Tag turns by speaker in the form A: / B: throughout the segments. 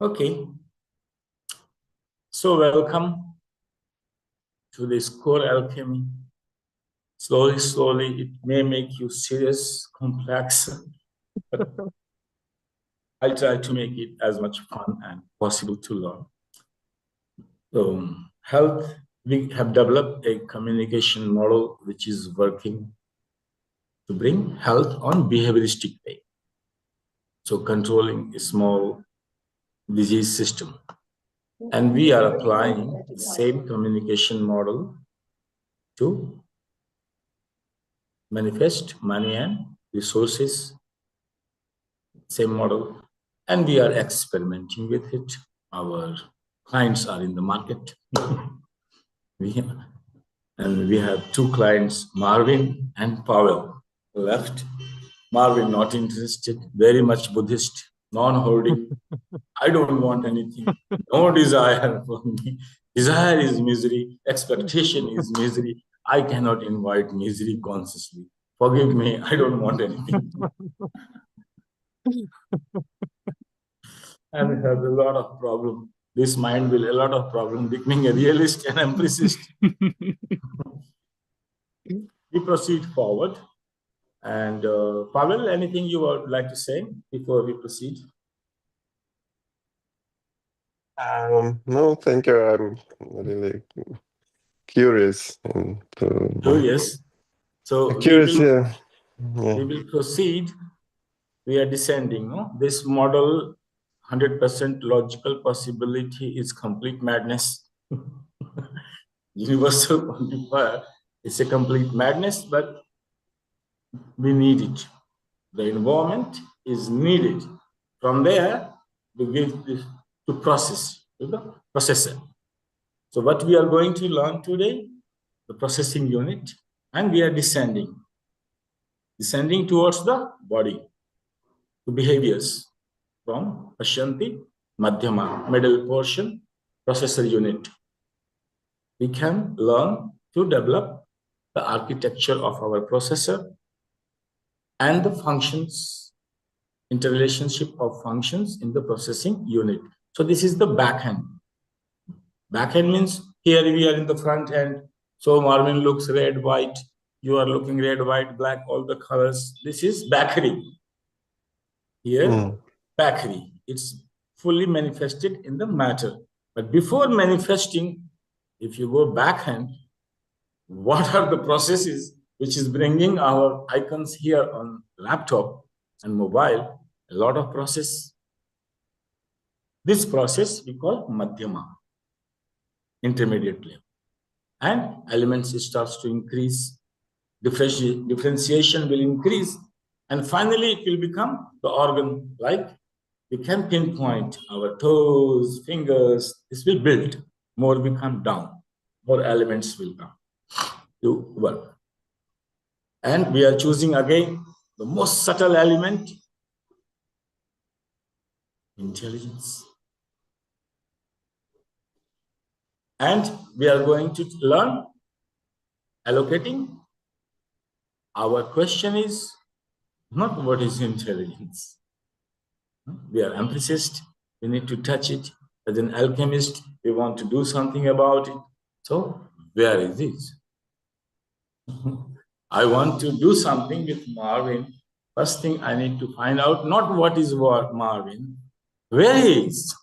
A: Okay, so welcome to this Core Alchemy. Slowly, it may make you serious, complex, but I try to make it as much fun and possible to learn. So, health, we have developed a communication model which is working to bring health on behavioristic way. So, controlling a small disease system. And we are applying the same communication model to manifest money and resources, same model, and we are experimenting with it. Our clients are in the market. we have two clients, Marvin and Pavel, left. Marvin not interested, very much Buddhist, non-holding. I don't want anything, no desire for me. Desire is misery, expectation is misery. I cannot invite misery consciously. Forgive me, I don't want anything. And it has a lot of problem. This mind will a lot of problem becoming a realist and empiricist. We proceed forward. And Pavel, anything you would like to say before we proceed?
B: No, thank you. I'm really curious.
A: Curious. So
B: curious,
A: we will proceed. We are descending. No? This model, 100% logical possibility is complete madness. Universal quantifier is a complete madness, but we need it. The environment is needed. From there, we give this to process, to the processor. So what we are going to learn today, the processing unit, and we are descending towards the body, to behaviors from Pashanti, Madhyama, middle portion, processor unit. We can learn to develop the architecture of our processor and the functions, interrelationship of functions in the processing unit. So this is the back end. Back end means here we are in the front end. So Marvin looks red, white. You are looking red, white, black, all the colors. This is bakery. Here, bakery. It's fully manifested in the matter. But before manifesting, if you go backhand, what are the processes which is bringing our icons here on laptop and mobile? A lot of process. This process we call Madhyama, intermediate level. And elements starts to increase, differentiation will increase, and finally it will become the organ, like we can pinpoint our toes, fingers, this will build, more will come down, more elements will come to work. And we are choosing again the most subtle element, intelligence. And we are going to learn allocating. Our question is not what is intelligence. We are empiricists. We need to touch it. As an alchemist, we want to do something about it. So where is it? I want to do something with Marvin. First thing I need to find out not what is what Marvin, where he is.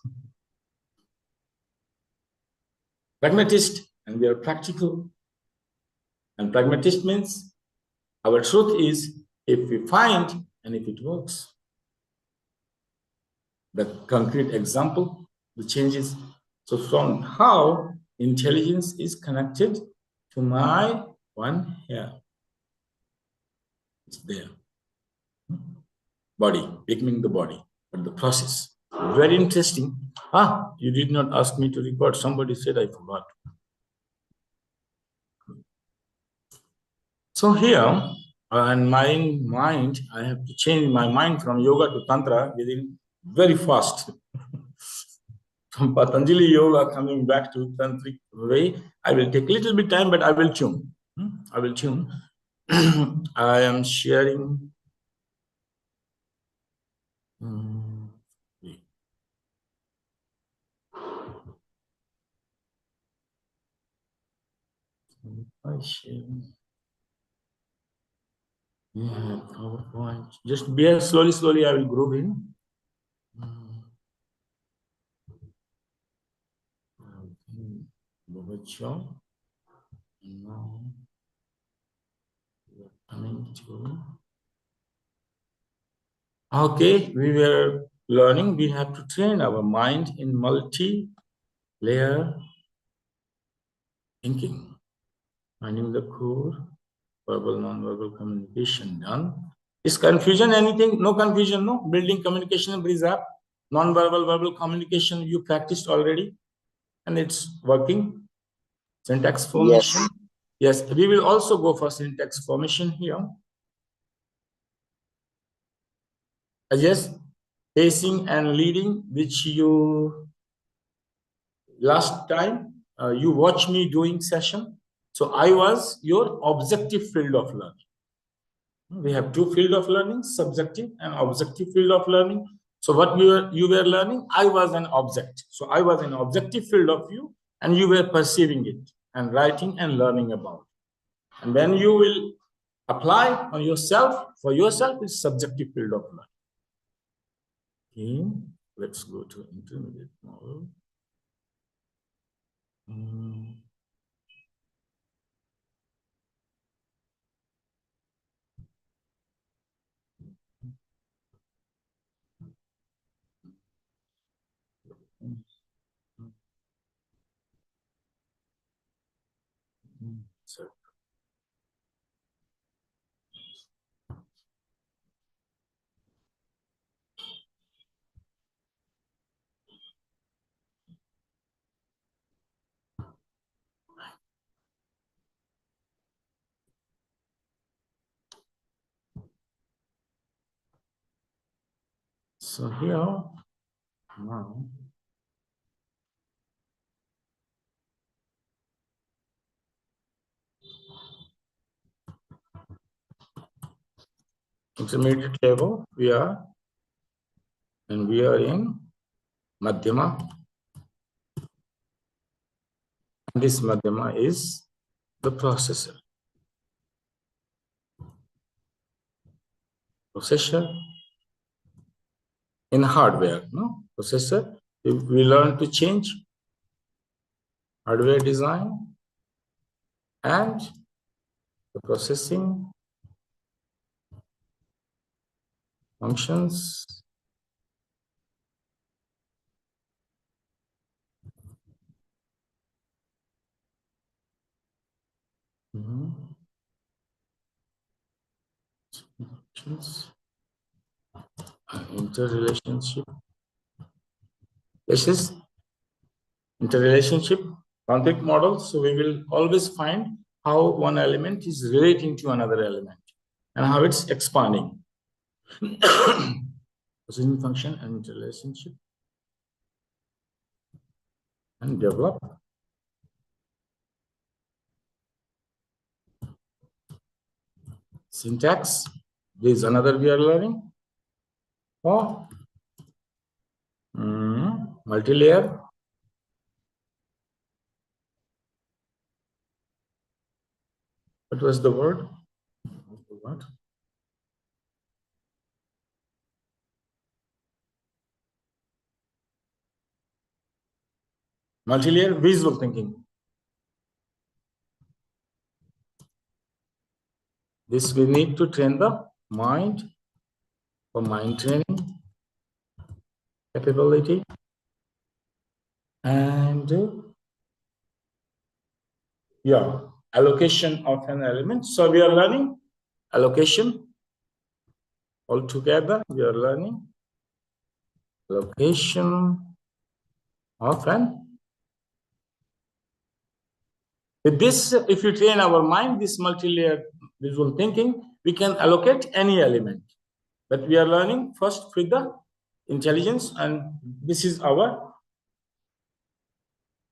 A: Pragmatist, and we are practical. And pragmatist means our truth is if we find and if it works. The concrete example, the changes. So from how intelligence is connected to my one hair. It's there. Body, becoming the body, but the process. Very interesting. You did not ask me to record. Somebody said I forgot. So here, in my mind, I have to change my mind from yoga to tantra within very fast. From Patanjali yoga coming back to tantric way, I will take a little bit time, but I will tune. I will tune. I am sharing. Yeah, PowerPoint. Just bear slowly, I will group in. Now we are coming to. Okay, we were learning. We have to train our mind in multi-layer thinking, finding the core, verbal, non-verbal communication done. Is confusion anything? No confusion, no? Building communication bridge up. Non-verbal, verbal communication you practiced already and it's working. Syntax formation. Yes, we will also go for syntax formation here. Yes, pacing and leading, which you last time you watched me doing session. So I was your objective field of learning. We have two field of learning, subjective and objective field of learning. So what you were learning, I was an object. So I was an objective field of view and you were perceiving it and writing and learning about it. And when you will apply on yourself, for yourself, it's subjective field of learning. Okay, let's go to intermediate model. So here now intermediate level we are in Madhyama. And this Madhyama is the processor. Processor in hardware, no? Processor, we learn to change hardware design and the processing functions. Interrelationship. This is interrelationship conflict model. So we will always find how one element is relating to another element and how it's expanding. Processing function and interrelationship and develop. Syntax. This is another we are learning. Oh, multi-layer. What was the word? What? Multi-layer visual thinking. This we need to train the mind for mind training capability and yeah, allocation of an element. So we are learning allocation altogether. We are learning allocation of an. With this, if you train our mind, this multi-layer visual thinking, we can allocate any element. But we are learning first with the intelligence, and this is our,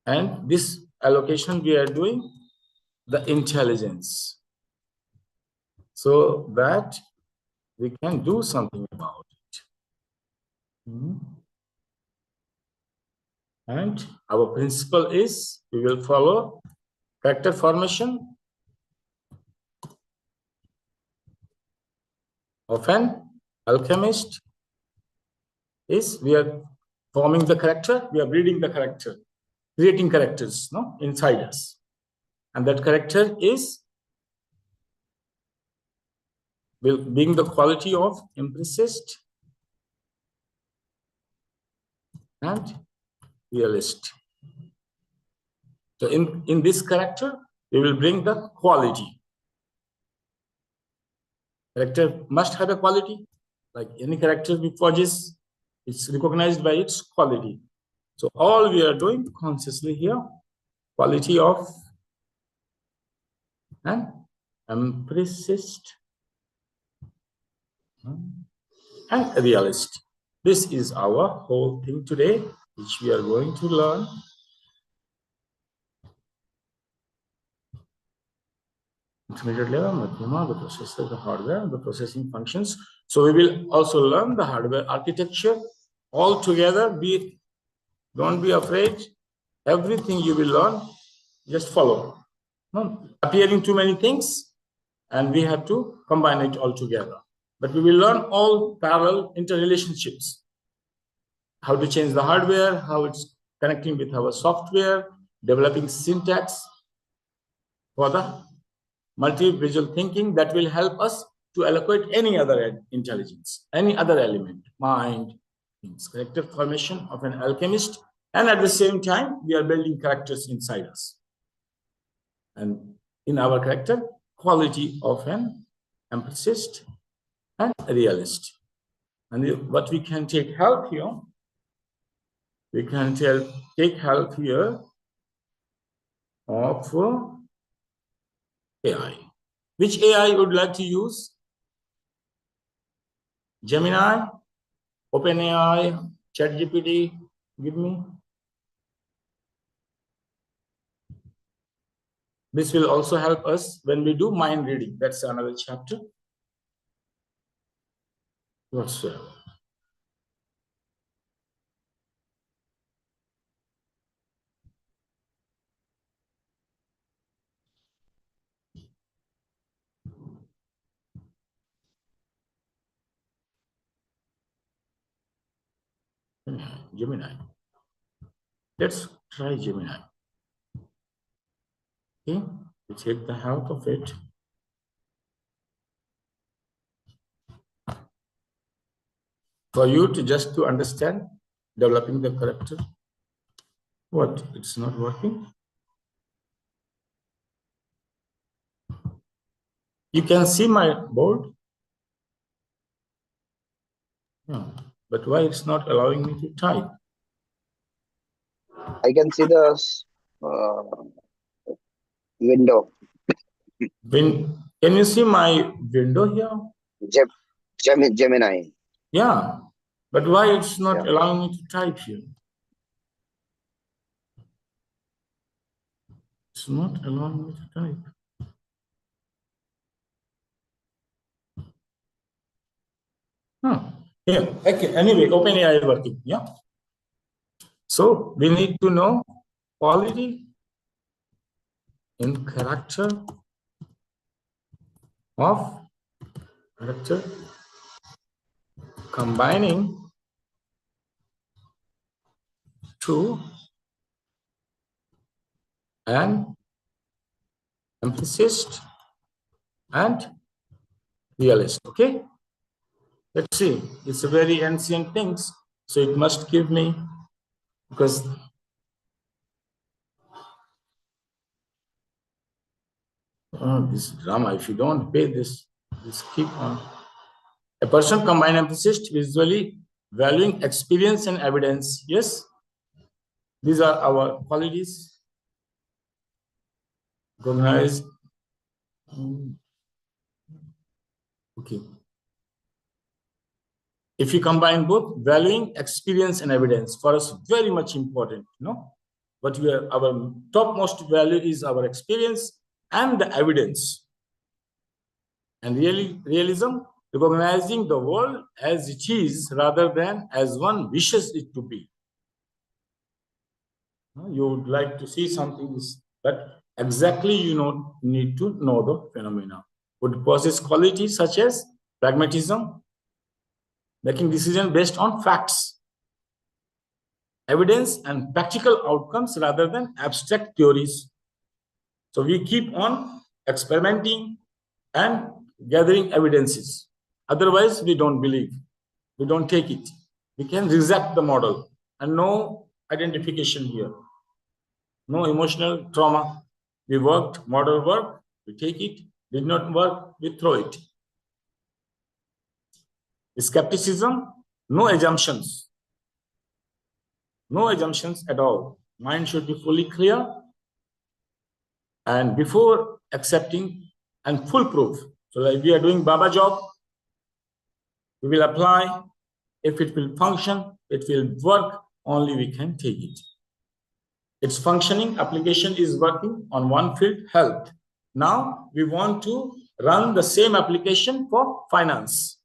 A: and this allocation we are doing the intelligence, so that we can do something about it. And our principle is we will follow character formation of an alchemist is we are forming the character, we are breeding the character, creating characters, no, inside us. And that character is being the quality of empiricist and realist. So in this character, we will bring the quality. Character must have a quality. Like any character we possess, it's recognized by its quality. So all we are doing consciously here, quality of an empiricist and realist. This is our whole thing today, which we are going to learn. Intermediate level, Madhyama, the processor, the hardware, the processing functions. So we will also learn the hardware architecture all together. Don't be afraid. Everything you will learn, just follow. No, appearing too many things, and we have to combine it all together. But we will learn all parallel interrelationships. How to change the hardware, how it's connecting with our software, developing syntax for the multi-visual thinking that will help us to allocate any other intelligence, any other element, mind, things, character formation of an alchemist. And at the same time, we are building characters inside us. And in our character, quality of an empiricist and a realist. And what we can take help here, we can take help here of AI. Which AI would like to use? Gemini, OpenAI, ChatGPT, give me. This will also help us when we do mind reading. That's another chapter. Whatsoever. Gemini. Let's try Gemini. Okay, we take the help of it. For you to just to understand developing the character. What? It's not working. You can see my board. Yeah. But why it's not allowing me to type?
C: I can see the window.
A: Can you see my window here?
C: Gemini.
A: Yeah, but why it's not allowing me to type here? It's not allowing me to type. Yeah, okay. Anyway, OpenAI working. Yeah. So we need to know quality in character of character combining to an empiricist and realist. Okay. Let's see. It's a very ancient things, so it must give me because. This drama, if you don't pay this keep on. A person combined empiricist visually valuing experience and evidence. Yes, these are our qualities. Recognize. Okay. If you combine both, valuing experience and evidence for us very much important. But our topmost value is our experience and the evidence. And realism, recognizing the world as it is rather than as one wishes it to be. You would like to see something, but exactly need to know the phenomena. Would possess qualities such as pragmatism, making decisions based on facts, evidence, and practical outcomes rather than abstract theories. So we keep on experimenting and gathering evidences. Otherwise, we don't believe. We don't take it. We can reject the model, and no identification here. No emotional trauma. We worked, model work, we take it. Did not work, we throw it. Skepticism, no assumptions. No assumptions at all. Mind should be fully clear. And before accepting and foolproof. So like we are doing Baba job, we will apply. If it will function, it will work, only we can take it. It's functioning, application is working on one field, health. Now we want to run the same application for finance.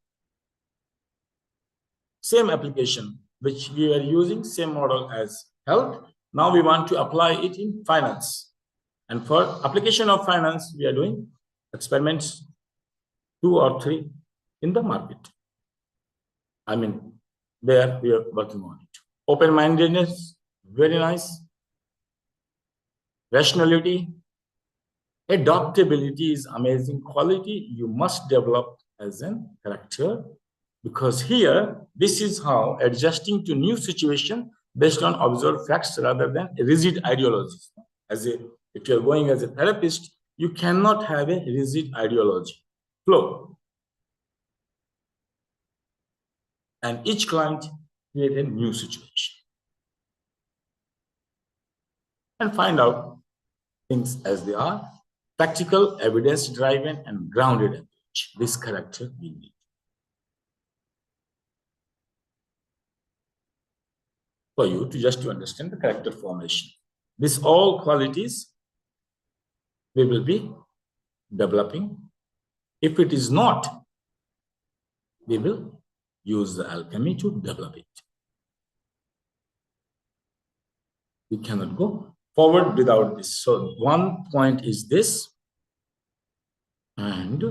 A: Same application, which we are using, same model as health. Now we want to apply it in finance. And for application of finance, we are doing experiments 2 or 3 in the market. I mean, there we are working on it. Open-mindedness, very nice. Rationality, adaptability is amazing quality you must develop as a character, because here, this is how adjusting to new situation based on observed facts rather than rigid ideologies. If you're going as a therapist, you cannot have a rigid ideology. Flow. And each client create a new situation. And find out things as they are. Practical, evidence-driven, and grounded approach. This character we need. For you to understand the character formation. These all qualities we will be developing. If it is not, we will use the alchemy to develop it. We cannot go forward without this. So one point is this, and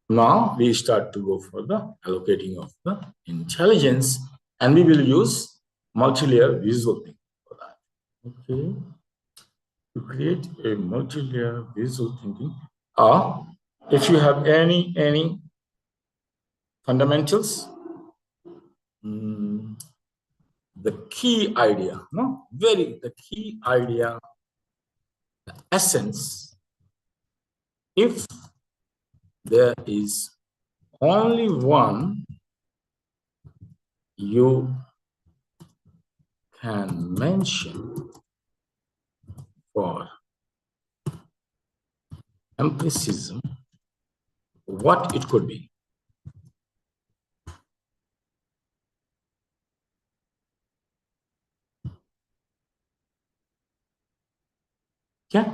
A: now we start to go for the allocating of the intelligence, and we will use multi-layer visual thinking for that. Okay. To create a multi-layer visual thinking, if you have any fundamentals, the key idea, the key idea, the essence, if there is only one you can mention for empiricism, what it could be. Okay.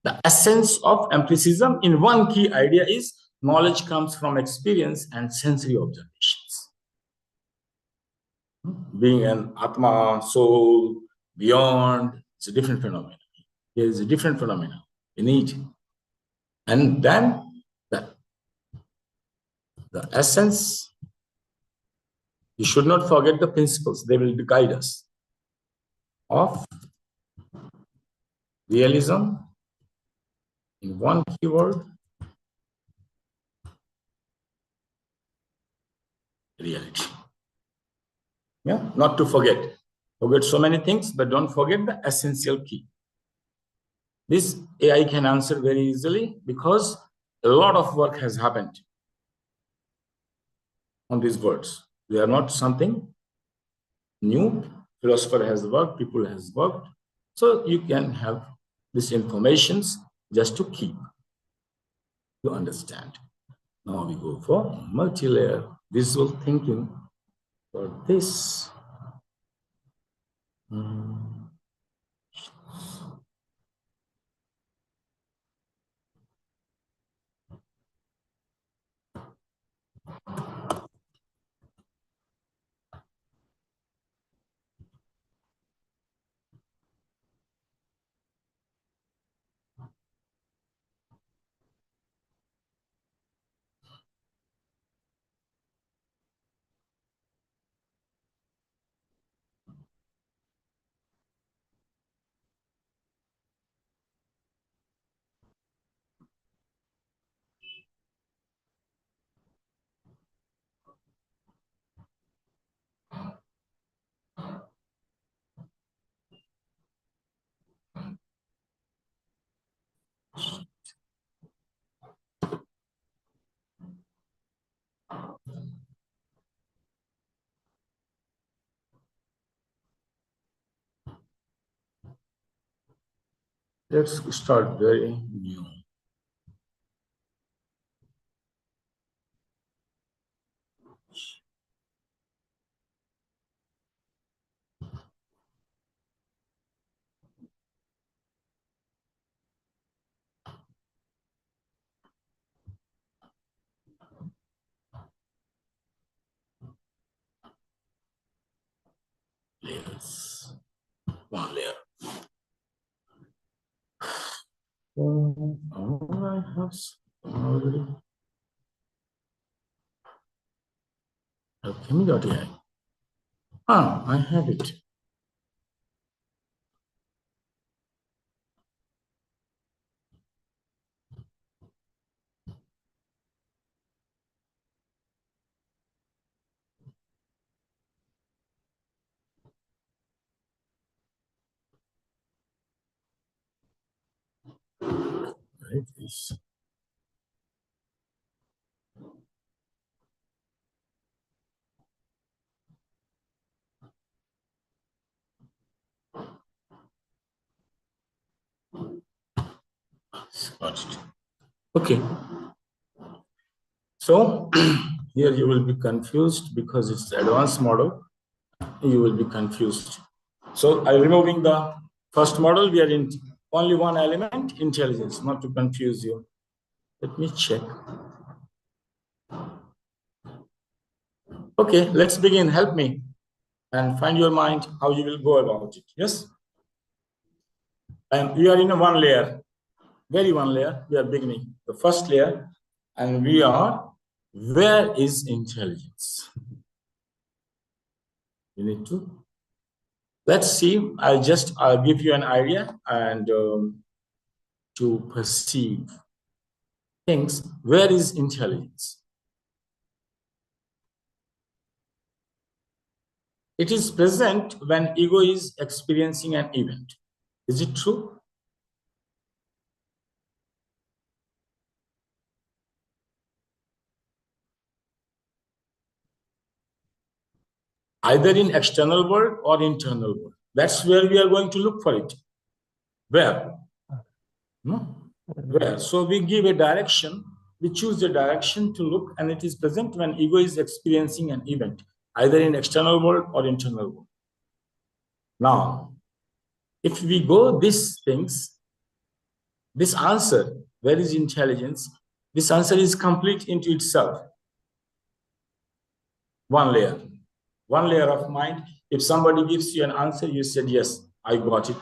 A: The essence of empiricism in one key idea is knowledge comes from experience and sensory observations. Being an Atma, soul, beyond, it's a different phenomenon. There is a different phenomenon in it. And then the essence, you should not forget the principles. They will guide us of realism in one keyword, reality. Yeah, not to forget. Forget so many things, but don't forget the essential key. This AI can answer very easily because a lot of work has happened on these words. They are not something new. Philosopher has worked, people has worked. So you can have this information just to keep, to understand. Now we go for multi-layer visual thinking for this. Let's start very new. Layers. One layer. I have already. Alchemy.ai. I have it. Right, this. Got it. Okay. So here you will be confused because it's the advanced model. You will be confused. So I'm removing the first model. We are in only one element, intelligence, not to confuse you. Let me check. Okay, let's begin. Help me and find your mind how you will go about it. Yes? And we are in a one layer, very one layer. We are beginning the first layer, and we are, where is intelligence? You need to. Let's see. I'll give you an idea and to perceive things. Where is intelligence? It is present when ego is experiencing an event. Is it true? Either in external world or internal world. That's where we are going to look for it. Where? No? Where? So we give a direction, we choose a direction to look, and it is present when ego is experiencing an event, either in external world or internal world. Now, if we go these things, this answer, where is intelligence? This answer is complete into itself. One layer of mind. If somebody gives you an answer, you said, yes, I got it.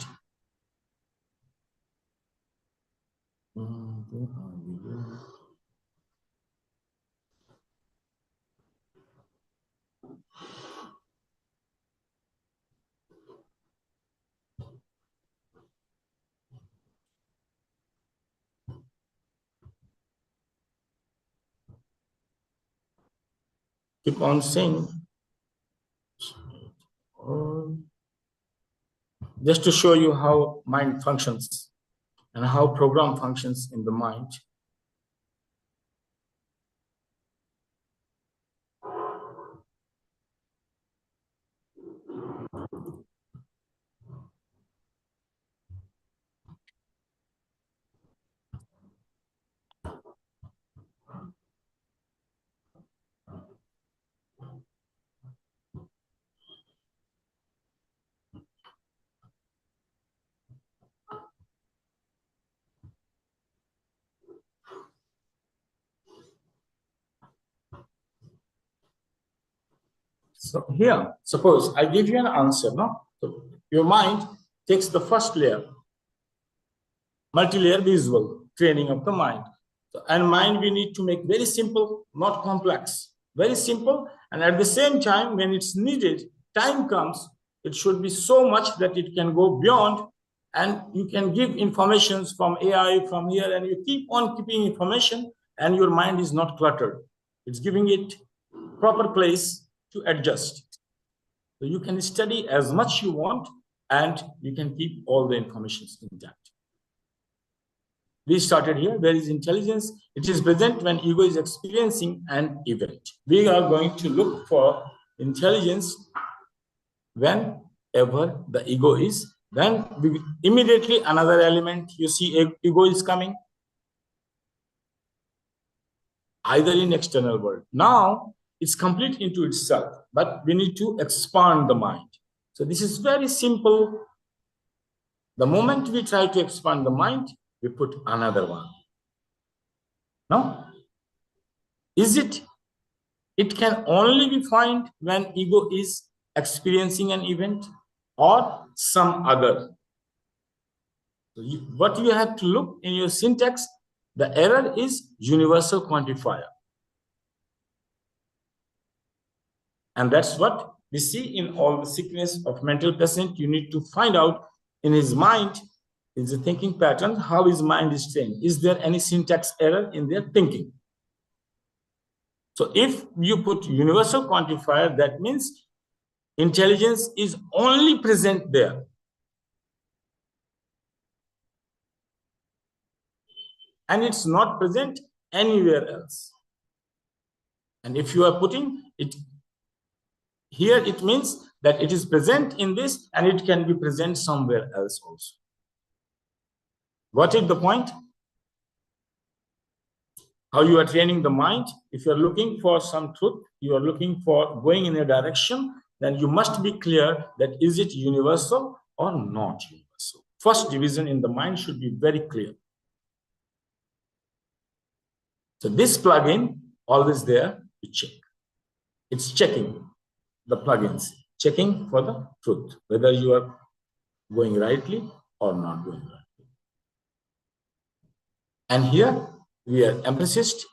A: Keep on saying. Just to show you how mind functions and how program functions in the mind. So here, suppose I give you an answer, no? So your mind takes the first layer, multi-layer visual training of the mind. So, and mind we need to make very simple, not complex, very simple. And at the same time, when it's needed, time comes, it should be so much that it can go beyond, and you can give informations from AI from here, and you keep on keeping information, and your mind is not cluttered. It's giving it proper place to adjust. So you can study as much you want, and you can keep all the information intact. We started here. Where is intelligence? It is present when ego is experiencing an event. We are going to look for intelligence whenever the ego is Then immediately another element, you see ego is coming, either in external world. Now it's complete into itself, but we need to expand the mind. So this is very simple. The moment we try to expand the mind, we put another one. Now, is it? It can only be found when ego is experiencing an event or some other. So what you have to look in your syntax, the error is universal quantifier. And that's what we see in all the sickness of mental patient. You need to find out in his mind, in the thinking pattern, how his mind is trained. Is there any syntax error in their thinking? So if you put universal quantifier, that means intelligence is only present there. And it's not present anywhere else. And if you are putting it here, it means that it is present in this and it can be present somewhere else also. What is the point? How you are training the mind. If you are looking for some truth, you are looking for going in a direction, then you must be clear that is it universal or not universal. First division in the mind should be very clear. So this plugin always there to check. It's checking the plugins, checking for the truth, whether you are going rightly or not going rightly. And here we are empiricist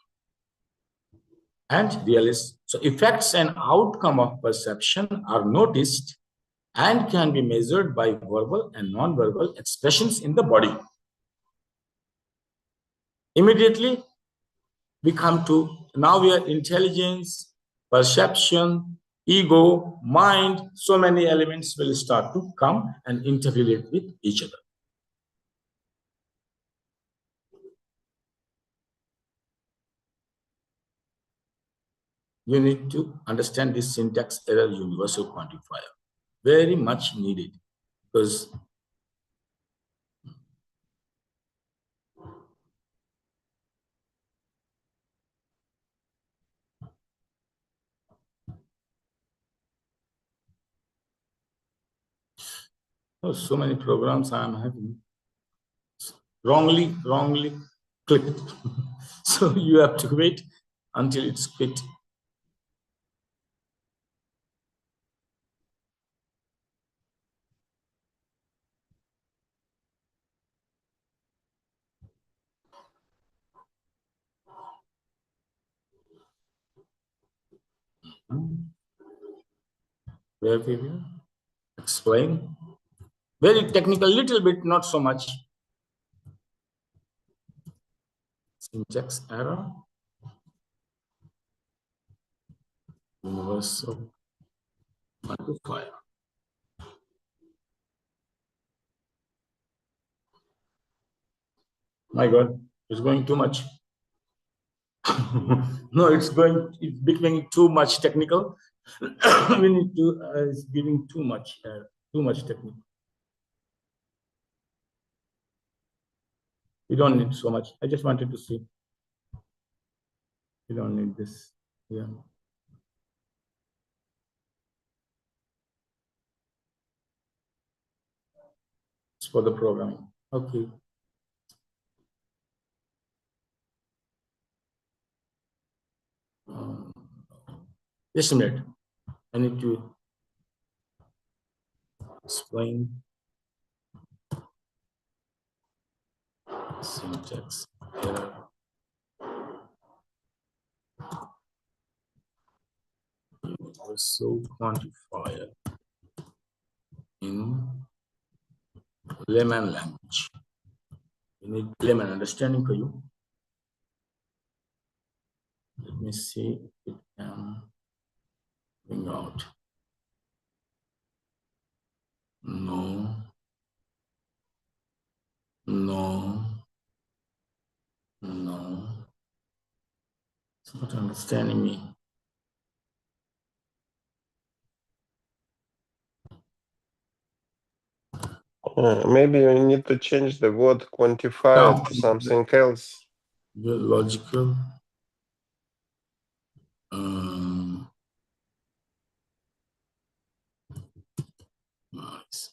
A: and realist. So effects and outcome of perception are noticed and can be measured by verbal and non-verbal expressions in the body. Immediately, we come to, now we are intelligence, perception, ego, mind, so many elements will start to come and interrelate with each other. You need to understand this syntax error universal quantifier. Very much needed, because so many programs I am having wrongly clicked. So you have to wait until it's quit. Where we will explain. Very technical, little bit, not so much. Syntax error. Universal quantifier. My God, it's going too much. No, it's becoming too much technical. We need to, it's giving too much technical. We don't need so much. I just wanted to see. We don't need this. Yeah. It's for the programming. Okay. Just a minute. I need to explain syntax error. Also quantifier in layman language. You need layman understanding for you. Let me see if it can bring out. No. It's not understanding me.
B: Maybe you need to change the word quantify to something else.
A: The logical. Nice.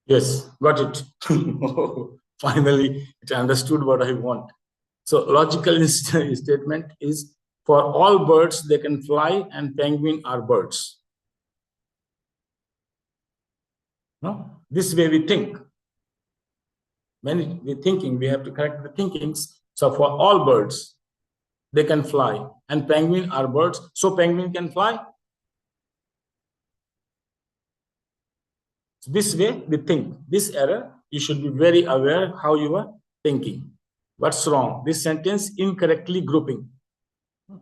A: Yes, got it. Finally, it understood what I want. So logical statement is for all birds, they can fly and penguin are birds. No? This way we think. When we're thinking, we have to correct the thinkings. So for all birds, they can fly and penguin are birds. So penguin can fly. This way we think. This error, you should be very aware how you are thinking. What's wrong? This sentence incorrectly grouping.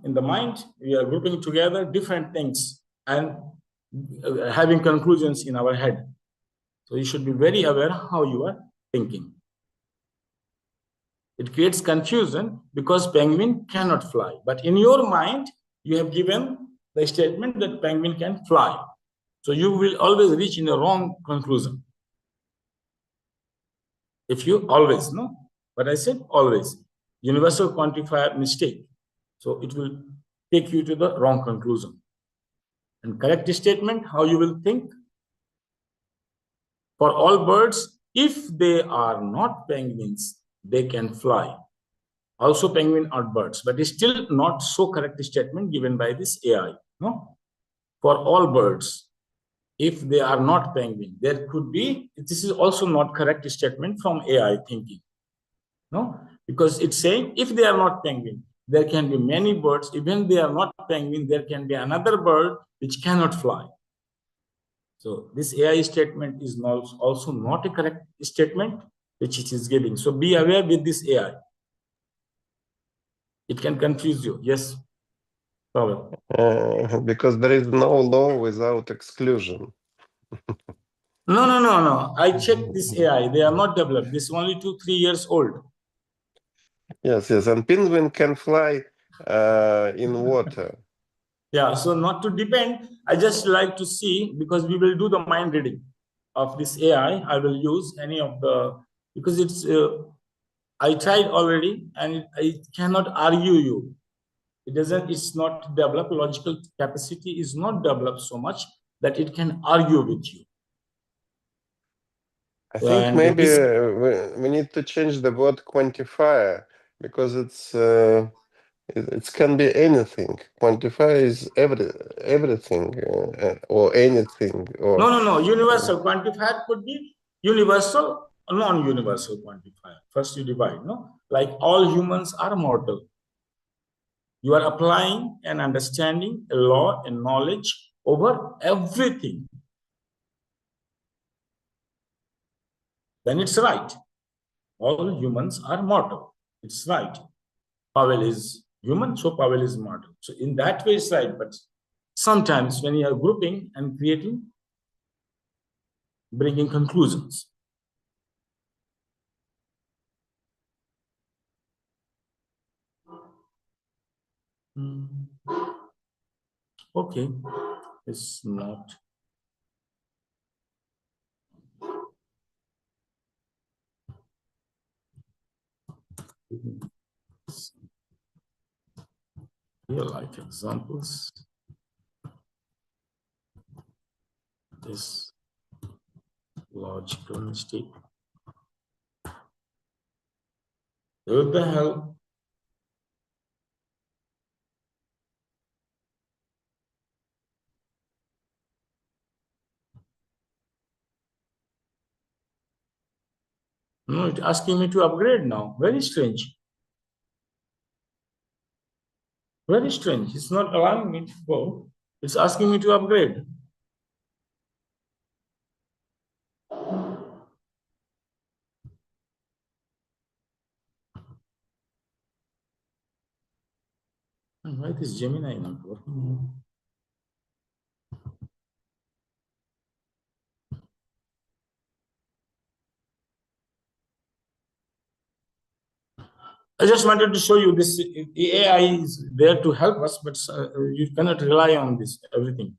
A: In the mind, we are grouping together different things and having conclusions in our head. So you should be very aware how you are thinking. It creates confusion because penguin cannot fly. But in your mind, you have given the statement that penguin can fly. So you will always reach in a wrong conclusion. If you always know, but I said always, universal quantifier mistake. So it will take you to the wrong conclusion. And correct statement, how you will think. For all birds, if they are not penguins, they can fly. Also penguin are birds, but it's still not so correct statement given by this AI. No? For all birds, if they are not penguin, there could be, this is also not correct statement from AI thinking. No? Because it's saying if they are not penguin, there can be many birds. Even they are not penguin, there can be another bird which cannot fly. So this AI statement is also not a correct statement which it is giving. So be aware with this AI. It can confuse you. Yes, Pavel.
B: Because there is no law without exclusion.
A: No. I checked this AI. They are not developed. This is only 2-3 years old.
B: Yes. And penguin can fly in water.
A: Yeah, so not to depend. I just like to see, because we will do the mind reading of this AI. I will use any of the, because it's, I tried already and I cannot argue you. It's not developed. Logical capacity is not developed so much that it can argue with you.
B: I think maybe we need to change the word quantifier, because it can be anything. Quantifier is everything or anything. Or
A: no. Universal quantifier could be universal or non-universal quantifier. First you divide, no? Like all humans are mortal. You are applying an understanding, a law, and knowledge over everything. Then it's right. All humans are mortal. It's right. Pavel is human, so Pavel is mortal. So in that way, it's right. But sometimes when you are grouping and creating, bringing conclusions. Okay, it's not. Real life examples. This logical mistake. What the hell? No, it's asking me to upgrade now. Very strange. Very strange. It's not allowing me to go. It's asking me to upgrade. And why is Gemini not working? I just wanted to show you this. The AI is there to help us, but you cannot rely on this everything.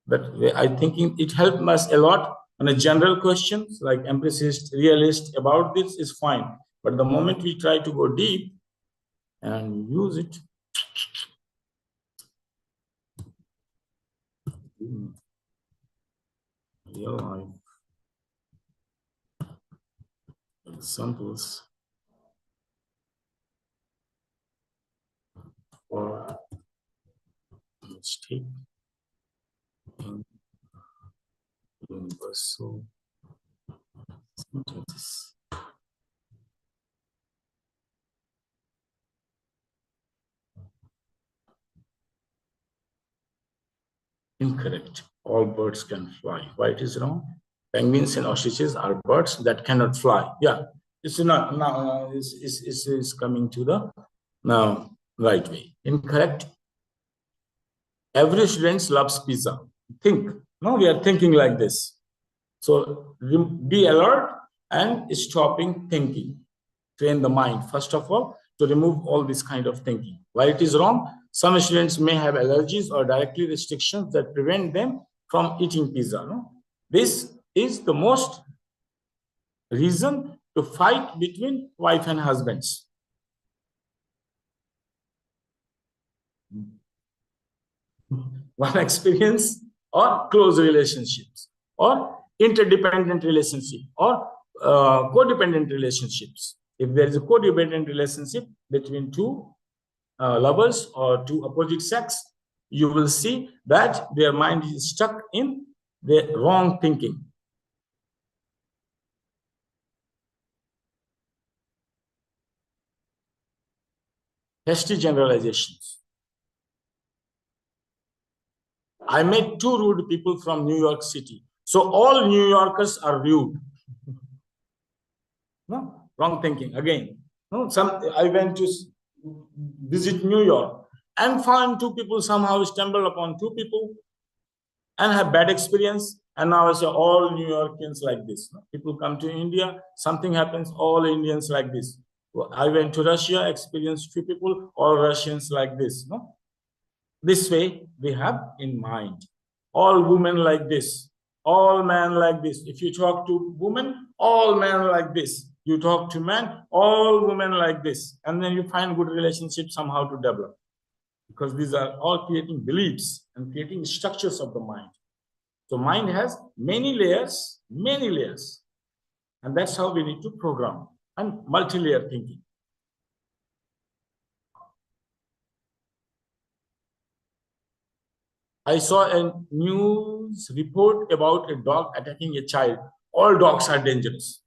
A: But I think it helped us a lot on a general questions like empiricist, realist about this is fine. But the moment we try to go deep and use it, real life examples or mistake in universal sentences. Incorrect. All birds can fly. Why it is wrong? Penguins and ostriches are birds that cannot fly. Yeah, it's not now. It's coming to the now right way. Incorrect. Every student loves pizza. Think. No, we are thinking like this. So be alert and stopping thinking. Train the mind, first of all, to remove all this kind of thinking. Why it is wrong? Some students may have allergies or directly restrictions that prevent them from eating pizza. No? This is the most reason to fight between wife and husbands. One experience or close relationships or interdependent relationship or codependent relationships. If there is a codependent relationship between two lovers or two opposite sex, you will see that their mind is stuck in the wrong thinking. Hasty generalizations. I met two rude people from New York City. So all New Yorkers are rude. No, wrong thinking again. No, I went to visit New York and found two people, somehow stumble upon two people and have bad experience. And now I say all New Yorkers like this. No? People come to India, something happens, all Indians like this. Well, I went to Russia, experienced few people, all Russians like this. No? This way we have in mind. All women like this, all men like this. If you talk to women, all men like this. You talk to men, all women like this. And then you find good relationships somehow to develop. Because these are all creating beliefs and creating structures of the mind. So mind has many layers. And that's how we need to program and multi-layer thinking. I saw a news report about a dog attacking a child. All dogs are dangerous.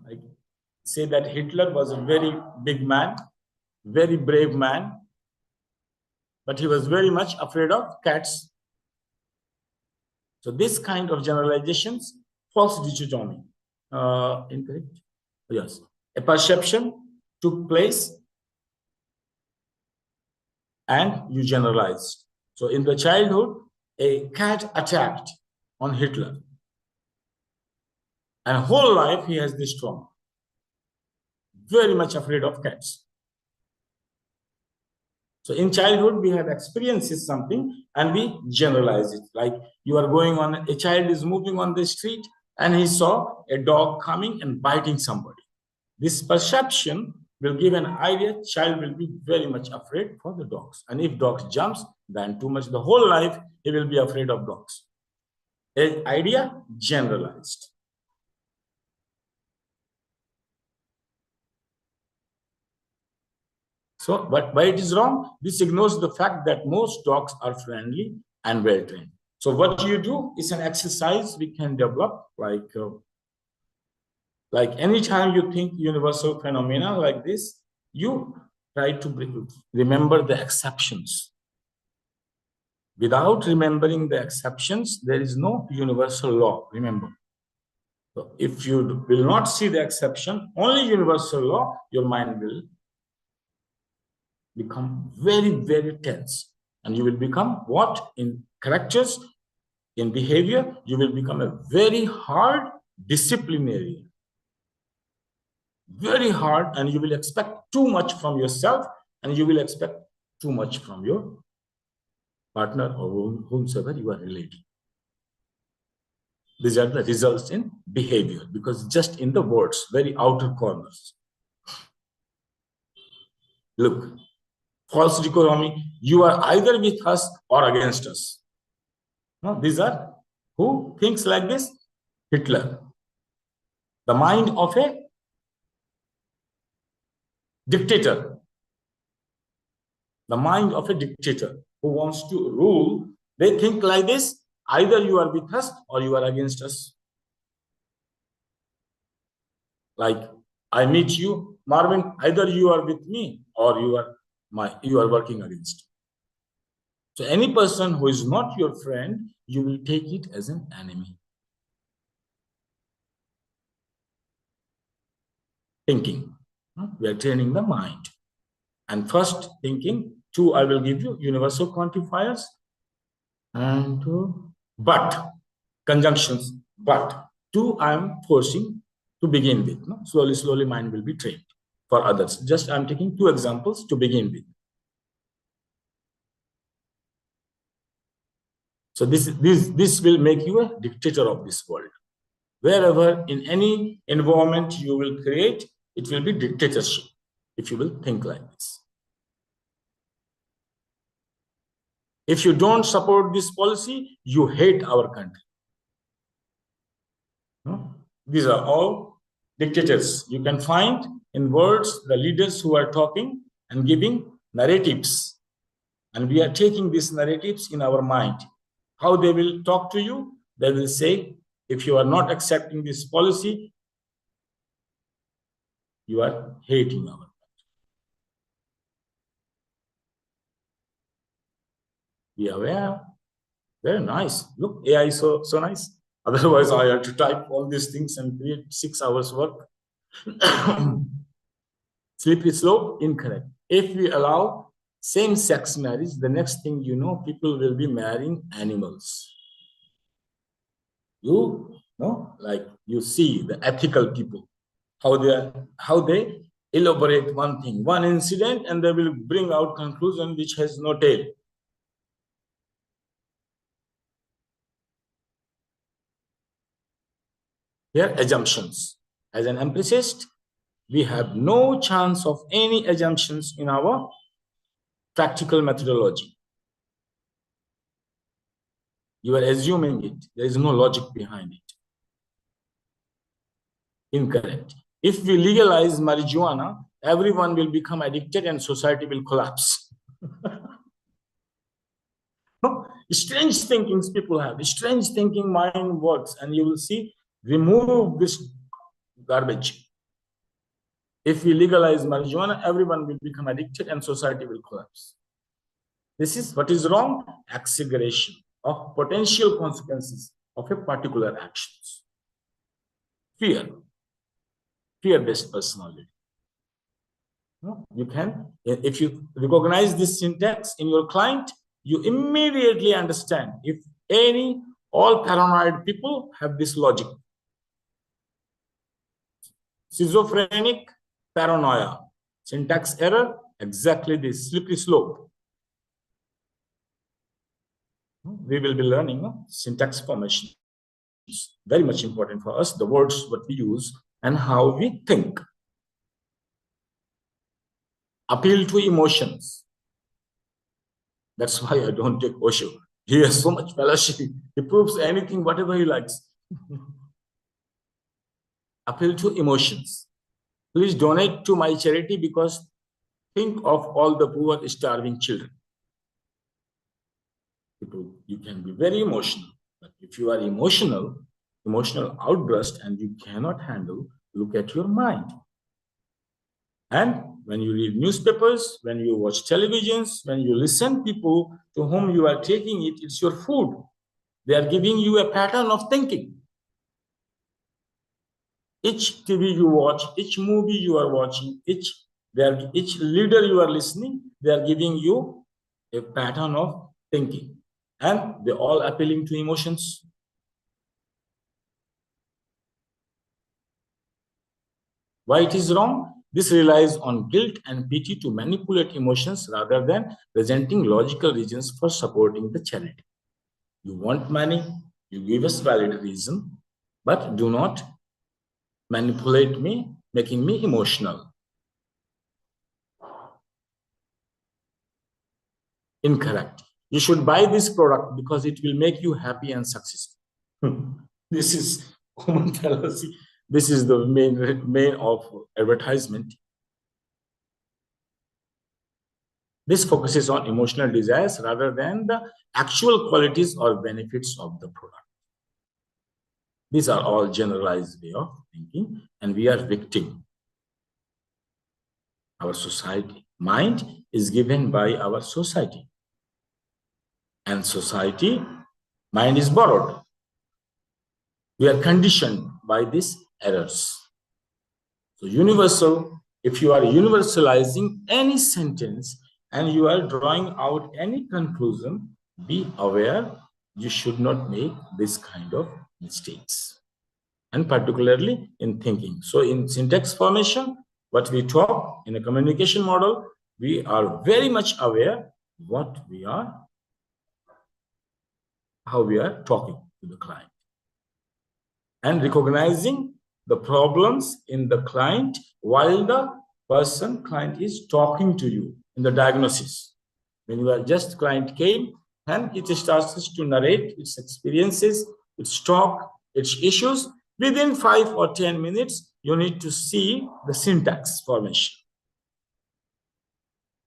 A: I say that Hitler was a very big man, very brave man, but he was very much afraid of cats. So this kind of generalizations, false dichotomy. Incorrect? Yes. A perception took place and you generalized. So in the childhood, a cat attacked on Hitler. And whole life he has this trauma. Very much afraid of cats. So in childhood, we have experiences something and we generalize it. Like you are going on, a child is moving on the street and he saw a dog coming and biting somebody. This perception will give an idea, child will be very much afraid for the dogs. And if dogs jumps, then too much, the whole life, he will be afraid of dogs. An idea generalized. So, but why it is wrong? This ignores the fact that most dogs are friendly and well trained. So what you do is an exercise we can develop, like anytime you think universal phenomena like this, you try to remember the exceptions. Without remembering the exceptions, there is no universal law, remember. So if you will not see the exception, only universal law, your mind will become very, very tense. And you will become what? In characters, in behavior, you will become a very hard disciplinarian. Very hard, and you will expect too much from yourself, and you will expect too much from your partner or whomsoever you are relating. These are the results in behavior, because just in the words, very outer corners. Look, false dichotomy, you are either with us or against us. No, these are who thinks like this? Hitler. The mind of a dictator. The mind of a dictator who wants to rule. They think like this, either you are with us or you are against us. Like, I meet you, Marvin, either you are with me or you are working against. So any person who is not your friend, you will take it as an enemy. Thinking. We are training the mind. And first thinking, 2, I will give you universal quantifiers. And but, conjunctions, but. 2, I am forcing to begin with. No? Slowly, slowly, mind will be trained for others. Just I'm taking 2 examples to begin with. So this will make you a dictator of this world. Wherever, in any environment you will create, it will be dictatorship, if you will think like this. If you don't support this policy, you hate our country. No? These are all dictators. You can find in words the leaders who are talking and giving narratives. And we are taking these narratives in our mind. How they will talk to you? They will say, if you are not accepting this policy, you are hating our country. Be aware. Very nice. Look, AI is so nice. Otherwise, I have to type all these things and create 6 hours work. Slippery slope, incorrect. If we allow same-sex marriage, the next thing you know, people will be marrying animals. You know, like you see the ethical people, how they elaborate one thing, one incident, and they will bring out conclusion which has no tail. Here, assumptions. As an empiricist, we have no chance of any assumptions in our practical methodology. You are assuming it. There is no logic behind it. Incorrect. If we legalize marijuana, everyone will become addicted and society will collapse. Strange thinkings people have. Strange thinking mind works, and you will see, remove this garbage. If we legalize marijuana, everyone will become addicted and society will collapse. This is what is wrong? Exaggeration of potential consequences of a particular actions. Fear-based personality. You can, if you recognize this syntax in your client, you immediately understand if all paranoid people have this logic. Schizophrenic, paranoia. Syntax error, exactly this slippery slope. We will be learning syntax formation. It's very much important for us, the words what we use and how we think. Appeal to emotions. That's why I don't take Osho. He has so much fellowship. He proves anything, whatever he likes. Appeal to emotions. Please donate to my charity because think of all the poor starving children. You can be very emotional, but if you are emotional outburst and you cannot handle, look at your mind. And when you read newspapers, when you watch televisions, when you listen people to whom you are taking it, it's your food. They are giving you a pattern of thinking. Each TV you watch, each movie you are watching, each leader you are listening, they are giving you a pattern of thinking. And they're all appealing to emotions. Why it is wrong? This relies on guilt and pity to manipulate emotions rather than presenting logical reasons for supporting the charity. You want money, you give us valid reason, but do not manipulate me, making me emotional. Incorrect. You should buy this product because it will make you happy and successful. This is common fallacy. This is the main of advertisement. This focuses on emotional desires rather than the actual qualities or benefits of the product. These are all generalized way of thinking, and we are victim. Our society, mind is given by our society, and society, mind is borrowed. We are conditioned by these errors. So universal, if you are universalizing any sentence and you are drawing out any conclusion, be aware you should not make this kind of mistakes, and particularly in thinking. So in syntax formation, what we talk in a communication model, we are very much aware how we are talking to the client, and recognizing the problems in the client while the client is talking to you in the diagnosis. When you are just client came and it starts to narrate its experiences, its talk, its issues, within 5 or 10 minutes, you need to see the syntax formation.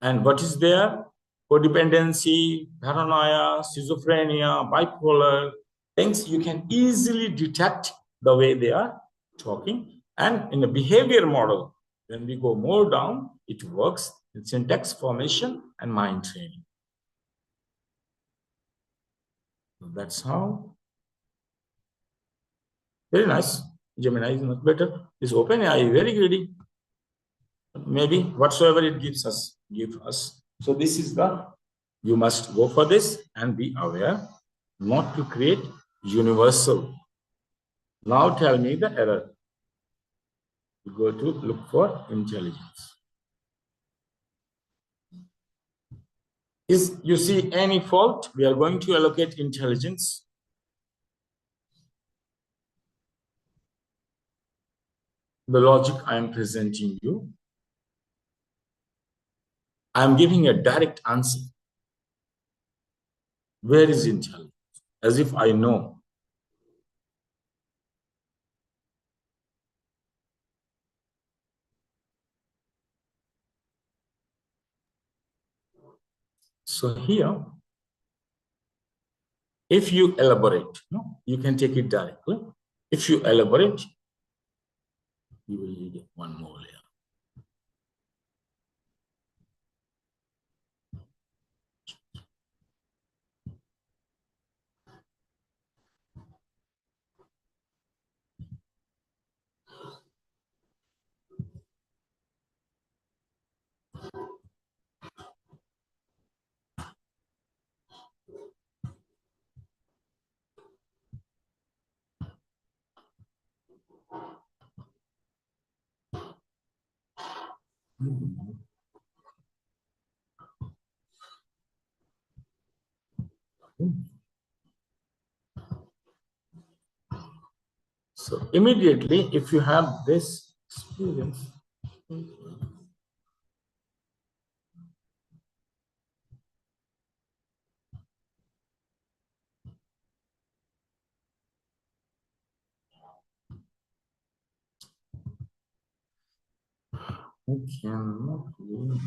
A: And what is there? Codependency, paranoia, schizophrenia, bipolar, things you can easily detect the way they are talking. And in a behavior model, when we go more down, it works in syntax formation and mind training. So that's how. Very nice. Gemini is much better. This OpenAI is very greedy. Maybe whatsoever it gives us, give us. So this is you must go for this and be aware not to create universal. Now tell me the error. You go to look for intelligence. You see any fault? We are going to allocate intelligence. The logic I am presenting you. I am giving a direct answer. Where is intelligence? As if I know. So here, if you elaborate, you can take it directly. If you elaborate, you will need one more layer. So immediately, if you have this experience, I cannot really.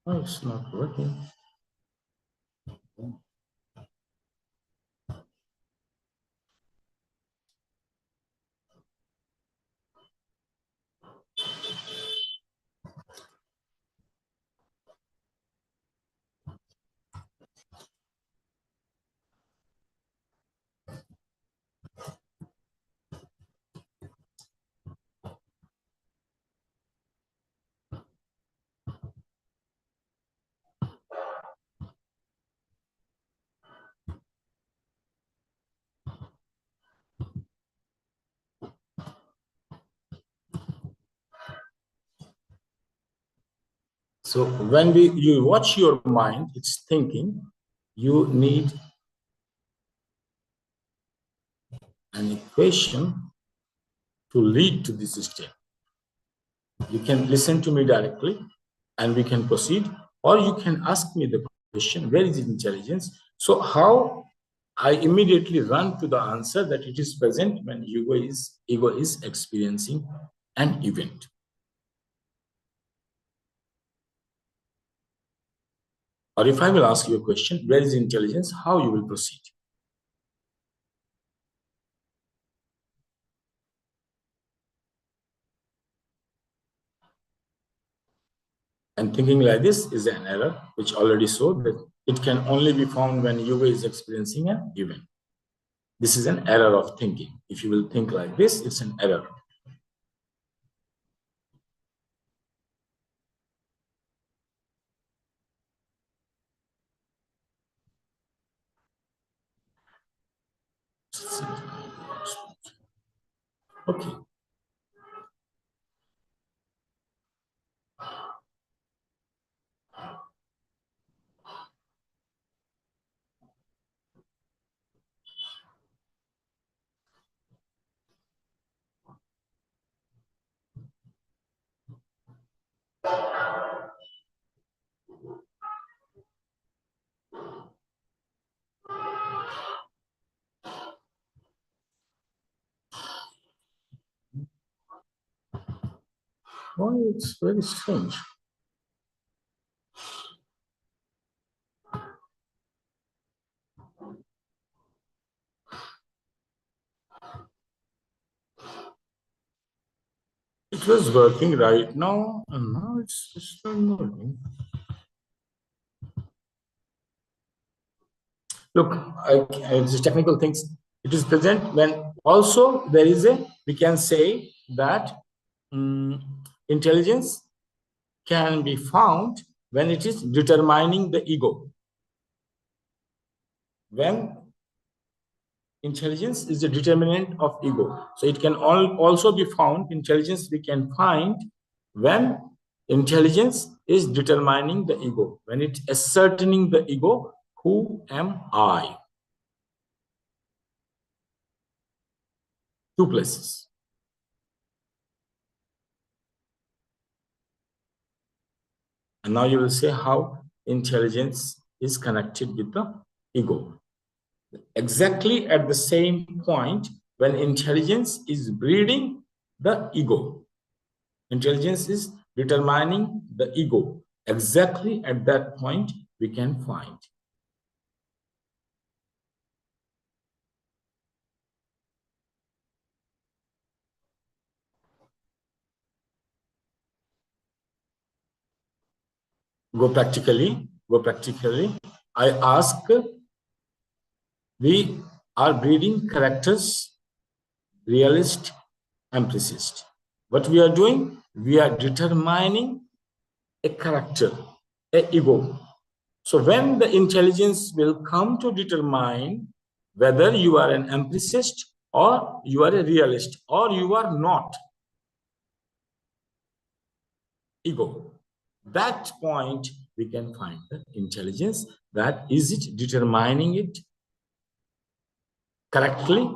A: Oh, it's not working. So when you watch your mind, it's thinking, you need an equation to lead to this state. You can listen to me directly and we can proceed, or you can ask me the question, where is intelligence? So how I immediately run to the answer that it is present when ego is experiencing an event. Or if I will ask you a question, where is intelligence? How you will proceed? And thinking like this is an error, which already showed that it can only be found when ego is experiencing an event. This is an error of thinking. If you will think like this, it's an error. Okay. Well, it's very strange. It was working right now, and now it's not working. Look, it's technical things. It is present when also there is we can say that intelligence can be found when it is determining the ego. When intelligence is the determinant of ego. So it can also be found, intelligence we can find when intelligence is determining the ego, when it's ascertaining the ego, who am I? Two places. And now you will say how intelligence is connected with the ego. Exactly at the same point when intelligence is breeding the ego. Intelligence is determining the ego. Exactly at that point we can find. Go practically. I ask, we are breeding characters, realist, empiricist. What we are doing? We are determining a character, a ego. So when the intelligence will come to determine whether you are an empiricist or you are a realist or you are not, ego, that point we can find the intelligence, that is it determining it correctly,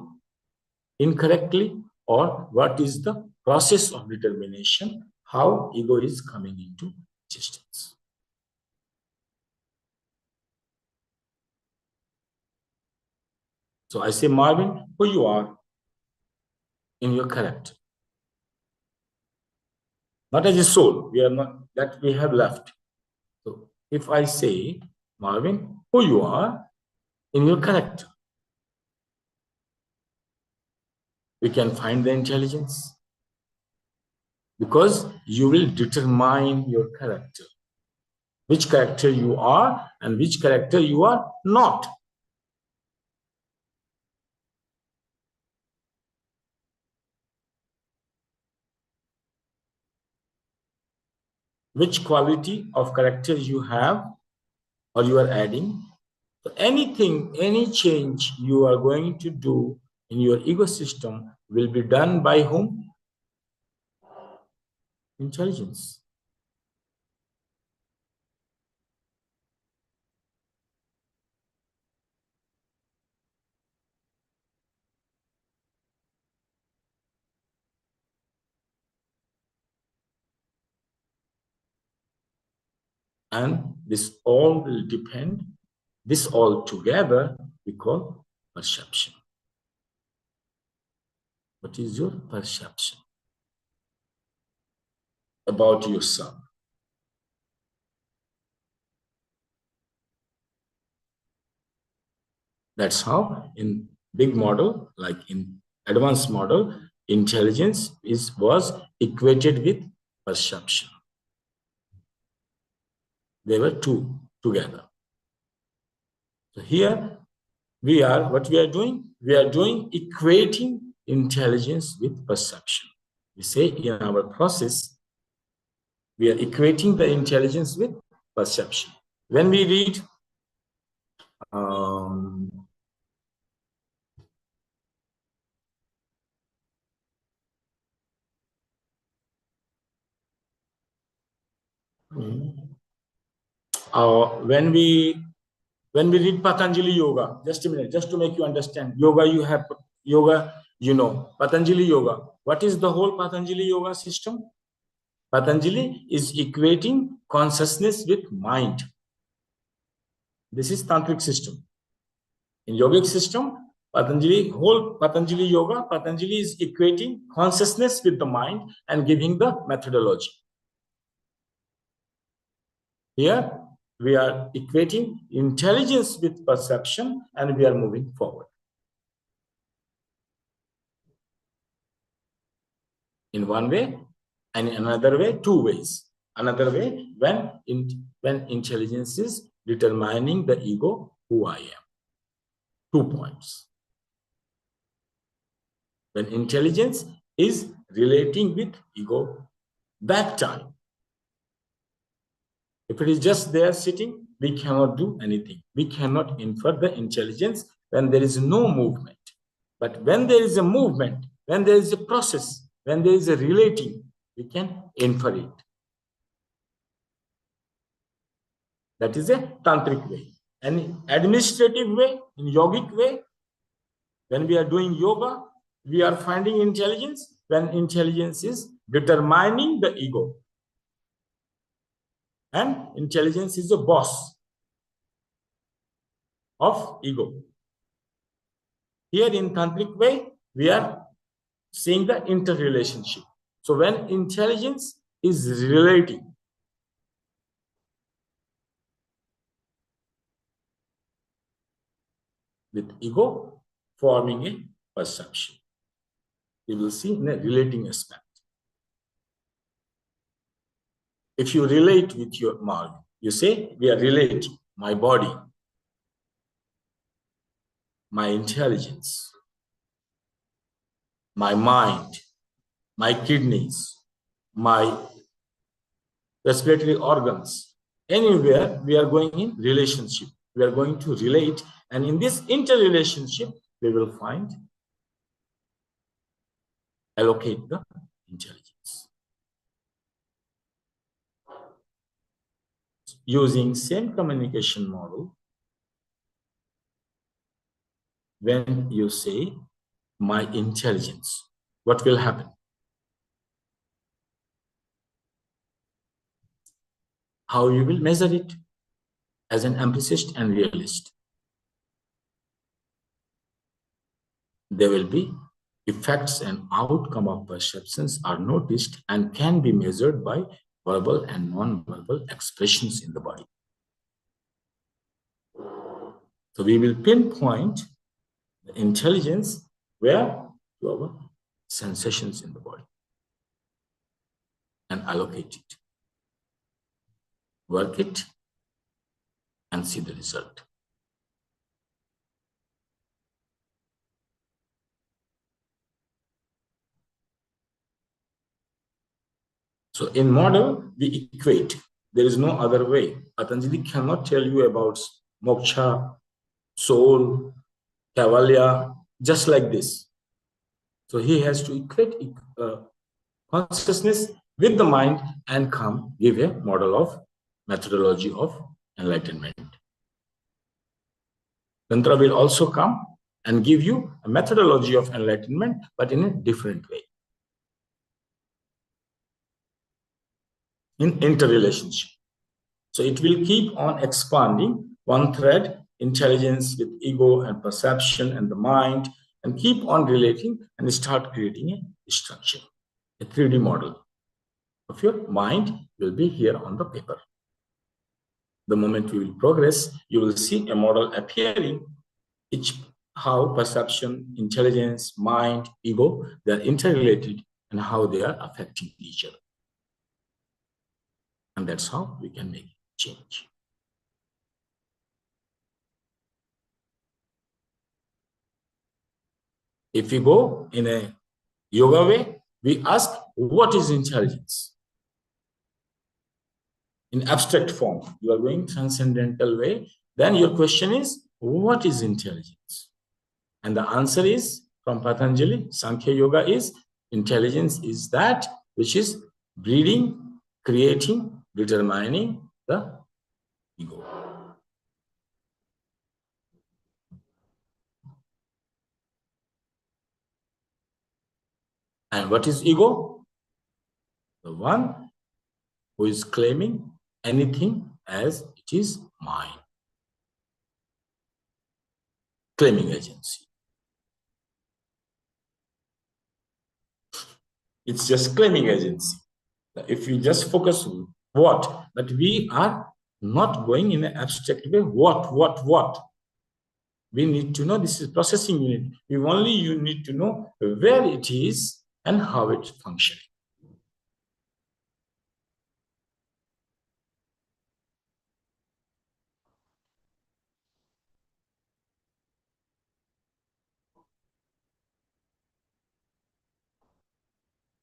A: incorrectly, or what is the process of determination, how ego is coming into existence. So I say, Marvin, who you are in your character. Not as a soul, we are not, that we have left. So if I say, Marvin, who you are in your character, we can find the intelligence, because you will determine your character, which character you are and which character you are not. Which quality of character you have or you are adding. So anything, any change you are going to do in your ecosystem will be done by whom? Intelligence. And this all will depend, this all together we call perception. What is your perception about yourself? That's how in big model, like in advanced model, intelligence was equated with perception. They were two together. So here what we are doing? We are doing equating intelligence with perception. We say in our process, we are equating the intelligence with perception. When we read when we read Patanjali Yoga, just a minute, just to make you understand, yoga, you know, Patanjali Yoga. What is the whole Patanjali Yoga system? Patanjali is equating consciousness with mind. This is tantric system. In yogic system, whole Patanjali Yoga, Patanjali is equating consciousness with the mind and giving the methodology. Here, we are equating intelligence with perception and we are moving forward. In one way, and in another way, two ways. Another way, when intelligence is determining the ego, who I am. 2 points. When intelligence is relating with ego, that time, if it is just there sitting, we cannot do anything. We cannot infer the intelligence when there is no movement. But when there is a movement, when there is a process, when there is a relating, we can infer it. That is a tantric way. An administrative way, in yogic way, when we are doing yoga, we are finding intelligence when intelligence is determining the ego. And intelligence is the boss of ego. Here in tantric way, we are seeing the interrelationship. So when intelligence is relating with ego, forming a perception. You will see in a relating aspect. If you relate with your mind, you say, we are relating my body, my intelligence, my mind, my kidneys, my respiratory organs. Anywhere we are going in relationship. We are going to relate, and in this interrelationship, we will allocate the intelligence. Using same communication model, when you say my intelligence, what will happen? How you will measure it as an empiricist and realist? There will be effects and outcome of perceptions are noticed and can be measured by verbal and non-verbal expressions in the body. So we will pinpoint the intelligence where? To our sensations in the body and allocate it, work it, and see the result. So in model, we equate. There is no other way. Patanjali cannot tell you about moksha, soul, Kavalya, just like this. So he has to equate consciousness with the mind and give a model of methodology of enlightenment. Tantra will also come and give you a methodology of enlightenment, but in a different way. In interrelationship. So it will keep on expanding one thread, intelligence with ego and perception and the mind, and keep on relating and start creating a structure, a 3D model of your mind will be here on the paper. The moment you will progress, you will see a model appearing, each how perception, intelligence, mind, ego, they are interrelated and how they are affecting each other. And that's how we can make change. If we go in a yoga way, we ask, what is intelligence? In abstract form, you are going transcendental way, then your question is, what is intelligence? And the answer is, from Patanjali, Sankhya Yoga is, intelligence is that which is breeding, creating, determining the ego. And what is ego? The one who is claiming anything as it is mine. Claiming agency. It's just claiming agency. If you just focus on what, but we are not going in an abstract way. What? We need to know this is processing unit. You need to know where it is and how it's functioning.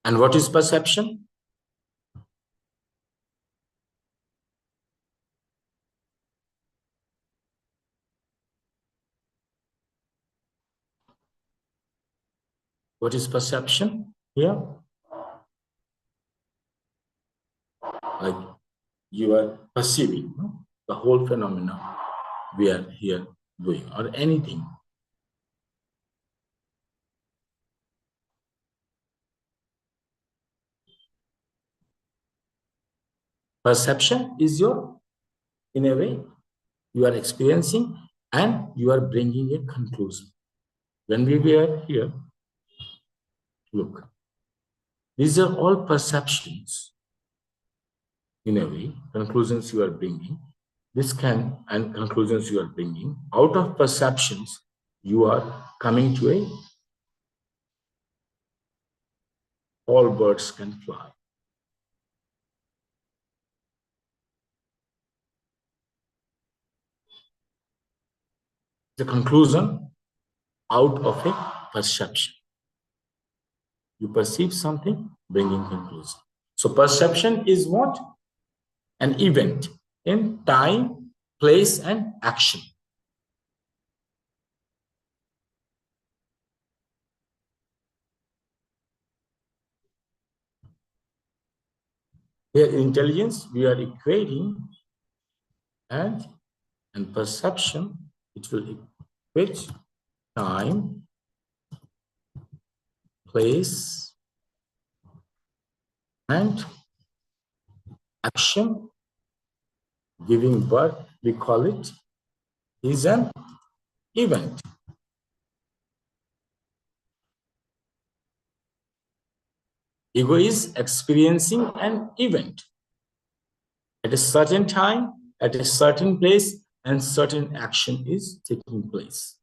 A: And what is perception? What is perception here? Like you are perceiving, no? The whole phenomena we are here doing, or anything. Perception is your, in a way, you are experiencing and you are bringing a conclusion. When we were here, look, these are all perceptions. In a way, conclusions you are bringing. And conclusions you are bringing. Out of perceptions, you are coming to a, all birds can fly. The conclusion out of a perception. You perceive something, bringing conclusion. So perception is what? An event in time, place, and action. Here, intelligence, we are equating, and perception, it will equate time, place, and action, giving birth, we call it, is an event. Ego is experiencing an event at a certain time, at a certain place, and certain action is taking place.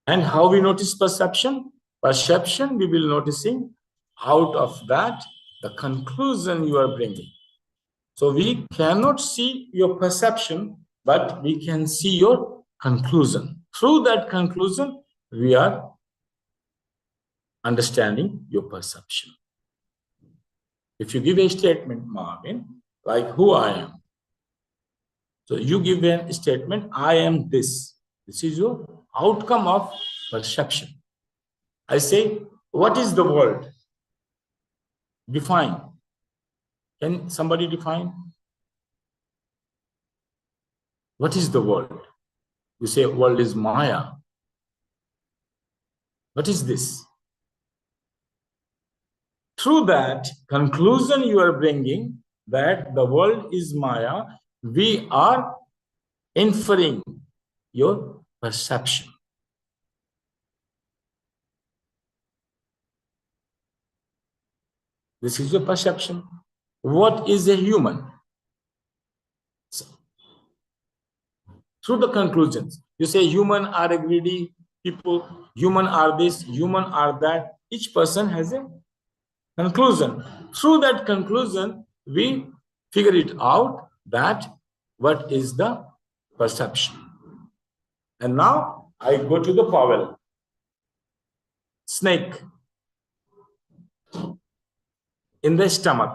A: And how we notice perception? Perception, we will noticing out of that, the conclusion you are bringing. So we cannot see your perception, but we can see your conclusion. Through that conclusion, we are understanding your perception. If you give a statement, Marvin, like who I am. So you give a statement, I am this. This is your outcome of perception. I say, what is the world? Define. Can somebody define? What is the world? You say world is Maya. What is this? Through that conclusion you are bringing, that the world is Maya, we are inferring your perception. This is your perception. What is a human? So, through the conclusions, you say human are a greedy people, human are this, human are that. Each person has a conclusion. Through that conclusion, we figure it out that what is the perception. And now I go to the Powell. Snake in the stomach.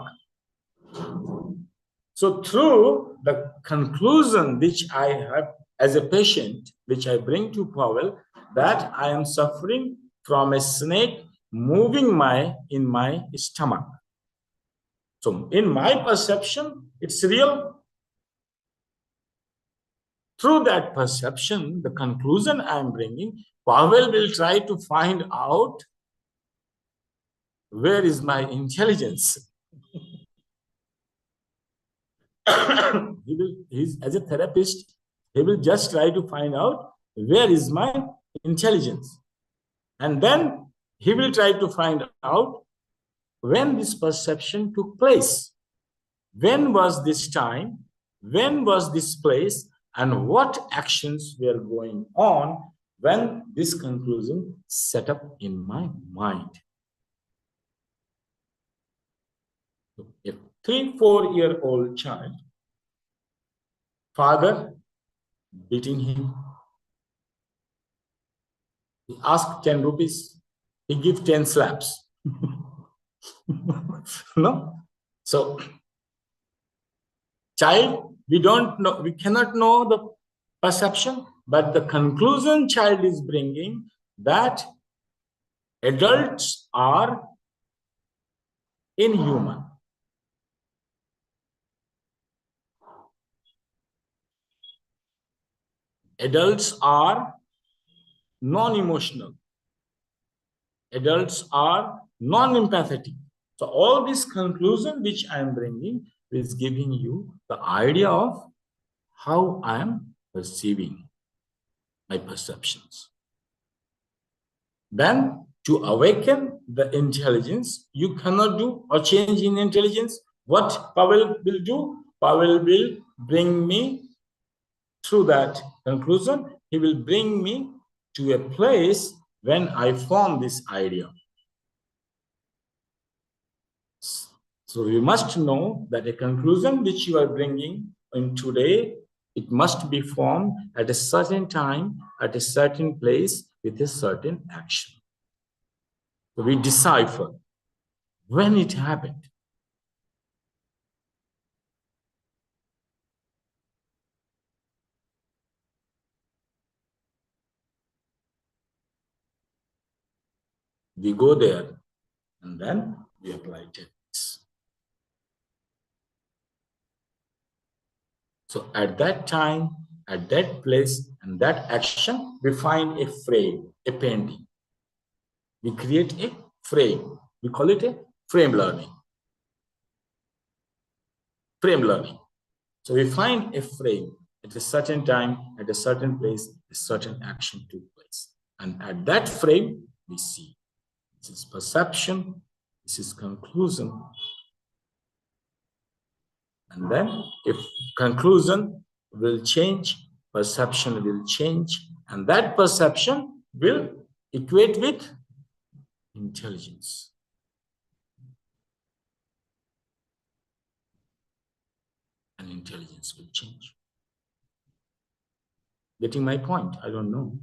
A: So through the conclusion which I have as a patient, which I bring to Powell, that I am suffering from a snake moving in my stomach. So in my perception, it's real. Through that perception, the conclusion I am bringing, Powell will try to find out where is my intelligence. As a therapist, he will just try to find out where is my intelligence. And then he will try to find out when this perception took place. When was this time? When was this place? And what actions were going on when this conclusion set up in my mind? A 3-4-year-old child, father beating him. He asked 10 rupees. He give 10 slaps. No? So, child, we don't know, we cannot know the perception, but the conclusion child is bringing that adults are inhuman. Adults are non-emotional. Adults are non-empathetic. So all this conclusion which I am bringing is giving you the idea of how I am perceiving my perceptions. Then to awaken the intelligence, you cannot do or change in intelligence. What Powell will do? Powell will bring me through that conclusion. He will bring me to a place when I form this idea. So you must know that a conclusion which you are bringing in today, it must be formed at a certain time, at a certain place, with a certain action. So we decipher when it happened. We go there and then we apply techniques. So at that time, at that place, and that action, we find a frame, a painting. We create a frame. We call it a frame learning. Frame learning. So we find a frame at a certain time, at a certain place, a certain action took place. And at that frame, we see this is perception, this is conclusion. And then if conclusion will change, perception will change, and that perception will equate with intelligence. And intelligence will change. Getting my point? I don't know.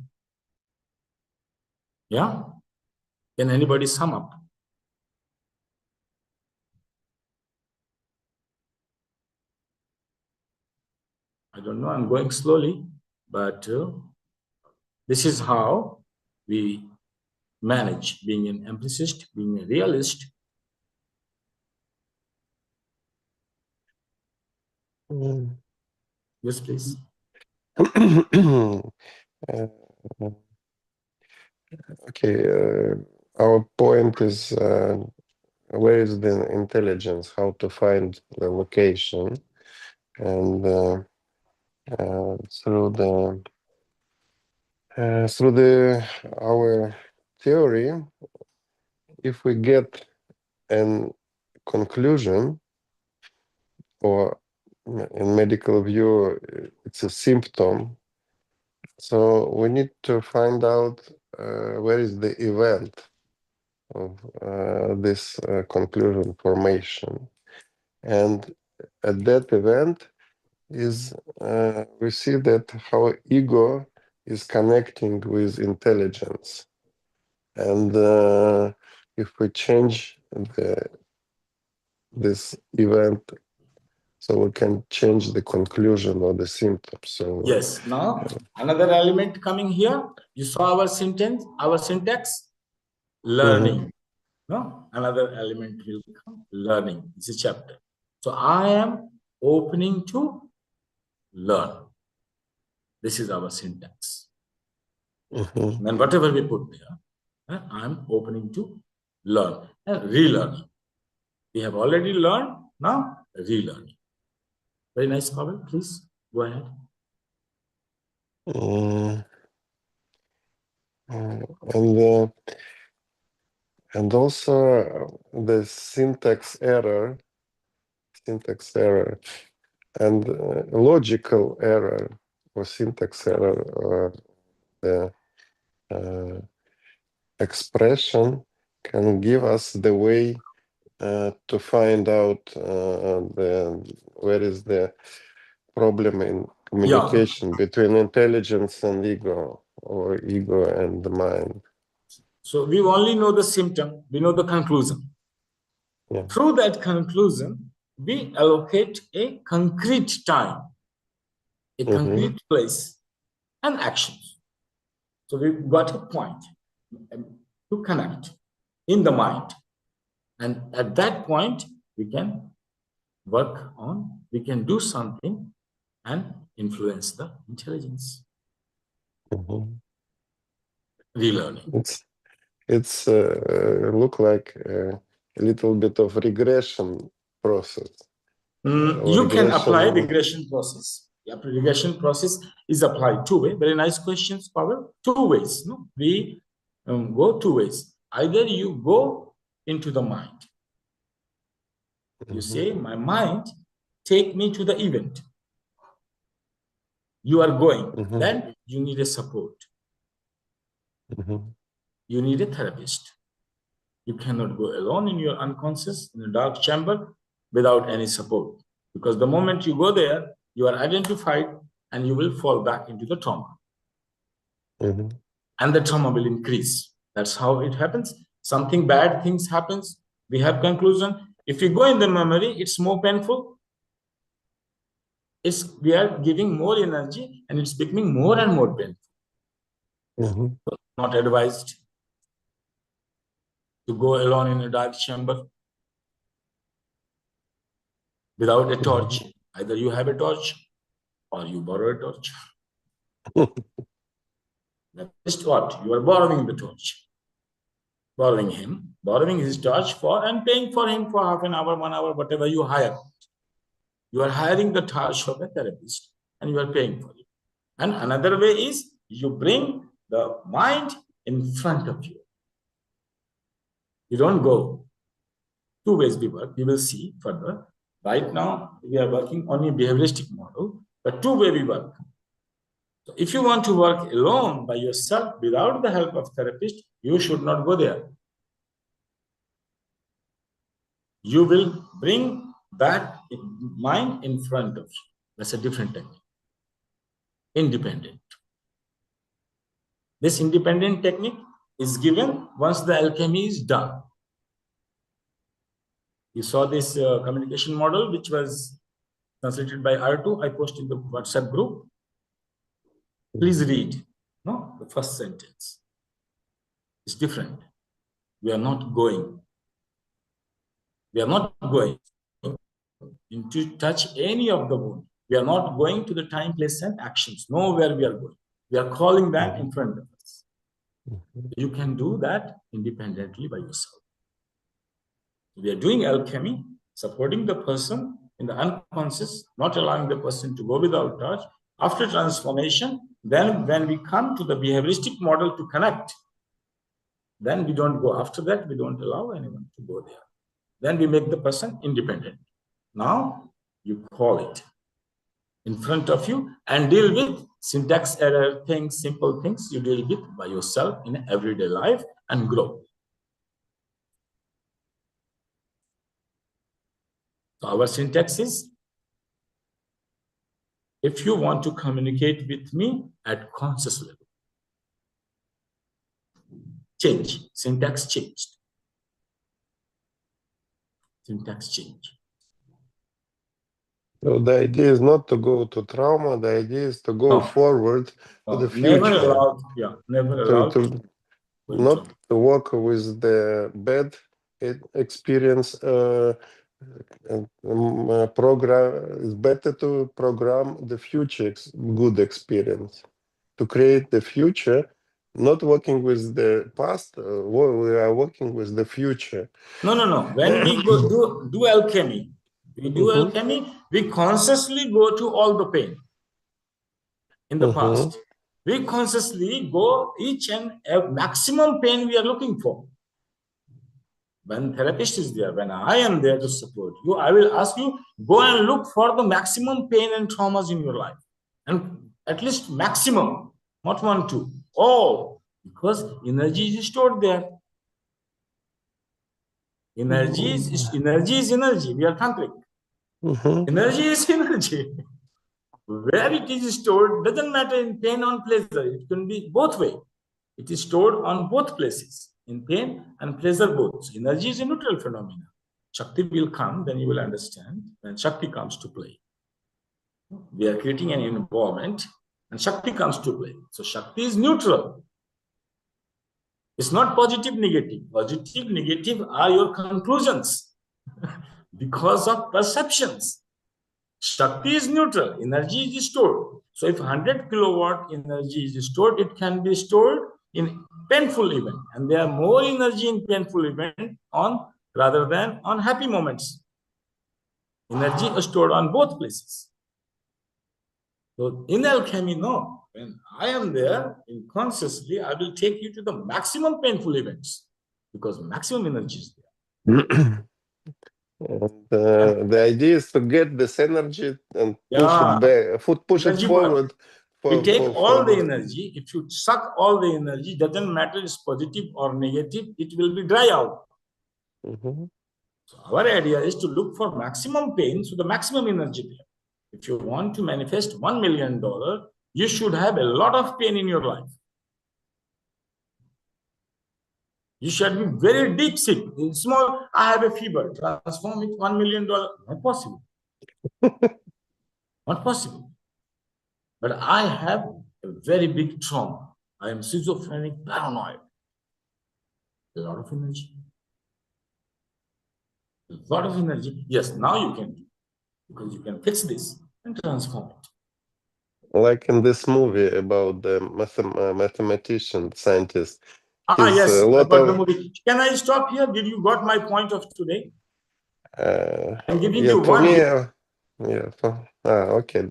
A: Yeah? Can anybody sum up? I don't know, I'm going slowly, but this is how we manage being an empiricist, being a realist. Yes, please.
B: Okay, our point is where is the intelligence, how to find the location, and through our theory, if we get an conclusion, or in medical view, it's a symptom. So we need to find out where is the event of this conclusion formation. And at that event is we see that how ego is connecting with intelligence. And if we change this event, so we can change the conclusion or the symptoms. So
A: yes, now another element coming here. You saw our syntax, learning. No, another element will come, learning. It's a chapter. So I am opening to learn. This is our syntax. And whatever we put there, I'm opening to learn and relearning. We have already learned, now relearning. Very nice, Pavel. Please go ahead.
B: And also the syntax error and logical error or syntax error, the expression can give us the way to find out where is the problem in communication between intelligence and ego, or ego and the mind.
A: So we only know the symptom, we know the conclusion.
B: Yeah.
A: Through that conclusion, we allocate a concrete time, a concrete place, and actions. So we've got a point to connect in the mind. And at that point, we can work on, we can do something and influence the intelligence. Relearning.
B: It's look like a little bit of regression process.
A: You can apply regression process. Yeah, regression process is applied two ways. Very nice questions, Pavel. Two ways. No, we go two ways. Either you go into the mind. You say, my mind, take me to the event. You are going. Then you need a support. You need a therapist. You cannot go alone in your unconscious, in a dark chamber, without any support. Because the moment you go there, you are identified and you will fall back into the trauma. And the trauma will increase. That's how it happens. Something bad things happens. We have conclusion. If you go in the memory, it's more painful. We are giving more energy and it's becoming more and more painful. Not advised to go alone in a dark chamber without a torch. Either you have a torch or you borrow a torch. That's what? You are borrowing the torch. Borrowing his torch for and paying for him for half an hour, 1 hour, whatever you hire. You are hiring the torch of a therapist and you are paying for it. And another way is you bring the mind in front of you. You don't go. Two ways we work. We will see further. Right now, we are working on a behavioristic model, but two ways we work. So if you want to work alone by yourself without the help of therapist, you should not go there. You will bring that mind in front of you. That's a different technique. Independent. This independent technique is given once the alchemy is done. You saw this communication model, which was translated by R2. I posted in the WhatsApp group. Please read. No, the first sentence. It's different. We are not going. We are not going to touch any of the wound. We are not going to the time, place, and actions. Nowhere we are going. We are calling them in front of us. You can do that independently by yourself. We are doing alchemy, supporting the person in the unconscious, not allowing the person to go without touch. After transformation, then when we come to the behavioristic model to connect, then we don't go. After that, we don't allow anyone to go there. Then we make the person independent. Now you call it in front of you and deal with syntax error things, simple things you deal with by yourself in everyday life and grow. So our syntax is, if you want to communicate with me at conscious level, change, syntax changed. Syntax change.
B: So the idea is not to go to trauma, the idea is to go forward to the future.
A: Never allowed, never allowed
B: to not to work with the bad experience program. It's better to program the future good experience, to create the future, not working with the past. We are working with the future.
A: No. When we go do alchemy, alchemy, we consciously go to all the pain in the past. We consciously go each and every maximum pain we are looking for. When therapist is there, when I am there to support you, I will ask you, go and look for the maximum pain and traumas in your life. And at least maximum, not 1, 2. All, because energy is stored there. Energy is energy. We are tantric. Energy is energy. Where it is stored doesn't matter in pain or pleasure. It can be both way. It is stored on both places, in pain and pleasure both. Energy is a neutral phenomenon. Shakti will come, then you will understand when Shakti comes to play. We are creating an environment and Shakti comes to play. So Shakti is neutral. It's not positive, negative. Positive, negative are your conclusions because of perceptions. Shakti is neutral. Energy is stored. So if 100 kilowatt energy is stored, it can be stored in painful event. And there are more energy in painful event rather than on happy moments. Energy is stored on both places. So in alchemy, no. When I am there, consciously, I will take you to the maximum painful events because maximum energy is there.
B: And the idea is to get this energy and push it back, push it forward.
A: We take all the energy. If you suck all the energy, doesn't matter it's positive or negative, it will be dry out. So our idea is to look for maximum pain, so the maximum energy there. If you want to manifest $1 million, you should have a lot of pain in your life. You should be very deep sick. Small, I have a fever. Transform it $1 million. Not possible. Not possible. But I have a very big trauma. I am schizophrenic, paranoid. A lot of energy. A lot of energy. Yes, now you can do. Because you can fix this and transform it.
B: Like in this movie about the mathematician, scientist.
A: Yes, about the movie. Can I stop here? Did you got my point of today? I'm giving you one.
B: Okay.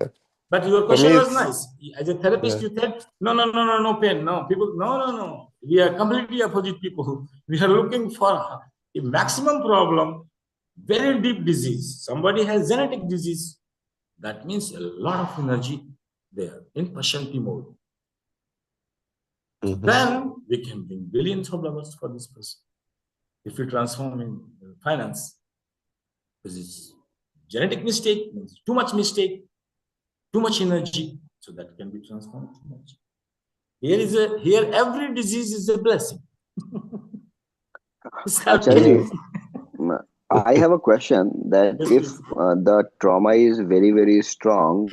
A: But your question was nice. As a therapist, you said, no pain. No, people, no. We are completely opposite people. We are looking for a maximum problem, very deep disease. Somebody has genetic disease. That means a lot of energy there in Pashanti mode. Then we can bring billions of dollars for this person. If we transform in finance, because it's genetic mistake, means too much mistake, too much energy, so that can be transformed too much. Here every disease is a blessing.
C: Acharya, I have a question that if the trauma is very, very strong,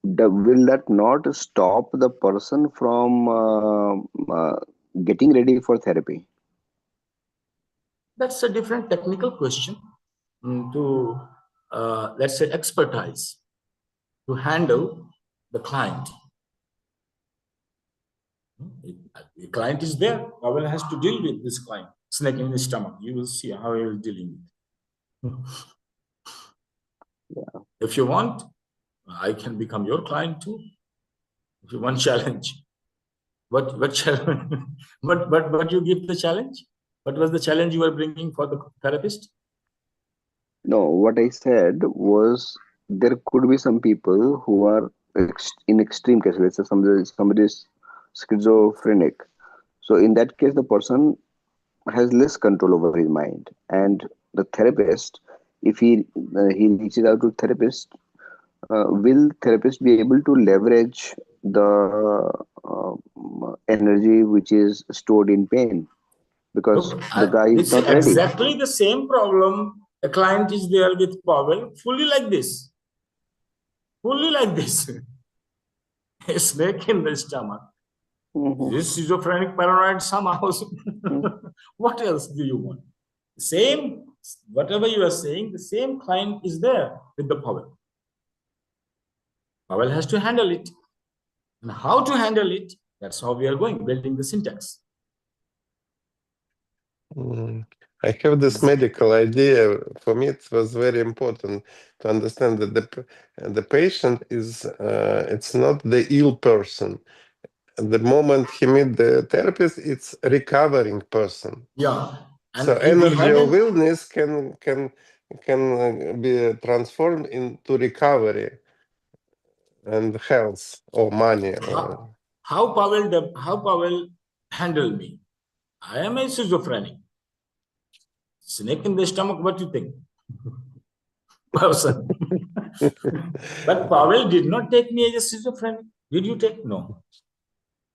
C: will that not stop the person from getting ready for therapy?
A: That's a different technical question to, let's say, expertise to handle the client. The client is there. Pavel has to deal with this client. Snake in his stomach. You will see how he will dealing with.
C: Yeah.
A: If you want, I can become your client too. If you want challenge, what challenge? What you give the challenge? What was the challenge you were bringing for the therapist?
C: No, what I said was there could be some people who are in extreme cases. Let's say somebody is schizophrenic. So in that case, the person has less control over his mind, and the therapist, if he reaches out to therapist, will therapist be able to leverage the energy which is stored in pain because
A: Look,
C: the guy is
A: it's
C: not ready.
A: exactly the same problem. A client is there with Pavel, fully like this. Fully like this. A snake in the stomach. This schizophrenic paranoid somehow. What else do you want? Same, whatever you are saying, the same client is there with the Pavel. Pavel has to handle it. And how to handle it, that's how we are going, building the syntax.
B: I have this medical idea. For me, it was very important to understand that the patient is, it's not the ill person. The moment he meets the therapist, it's a recovering person.
A: Yeah. And
B: so energy of illness can be transformed into recovery and health or money.
A: How Pavel handled me? I am a schizophrenic. Snake in the stomach, what do you think? Person. But Pavel did not take me as a schizophrenic. Did you take? No.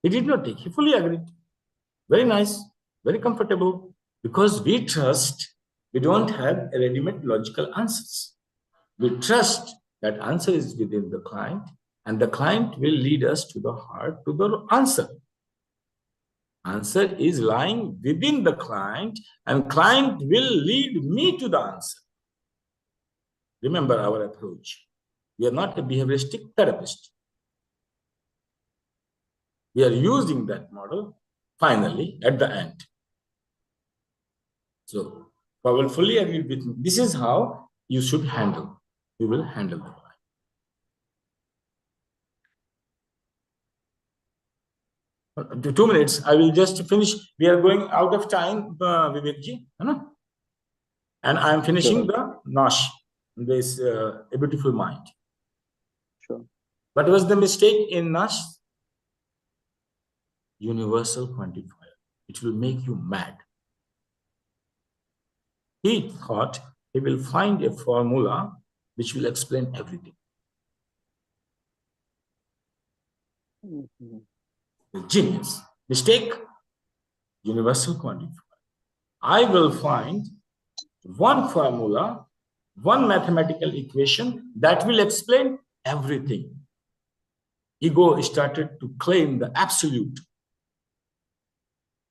A: He did not take. He fully agreed. Very nice, very comfortable. Because we trust, we don't have ready-made logical answers. We trust that answer is within the client, and the client will lead us to the heart, to the answer. Answer is lying within the client, and client will lead me to the answer. Remember our approach. We are not a behavioristic therapist. We are using that model finally at the end. So Pavel fully agreed with me. This is how you should handle. We will handle the client. 2 minutes. I will just finish. We are going out of time, Vivekji. And I am finishing the Nash, this A Beautiful Mind.
C: Sure.
A: What was the mistake in Nash? Universal quantifier. It will make you mad. He thought he will find a formula which will explain everything. Genius. Mistake. Universal quantifier. I will find one formula, one mathematical equation that will explain everything. Ego started to claim the absolute.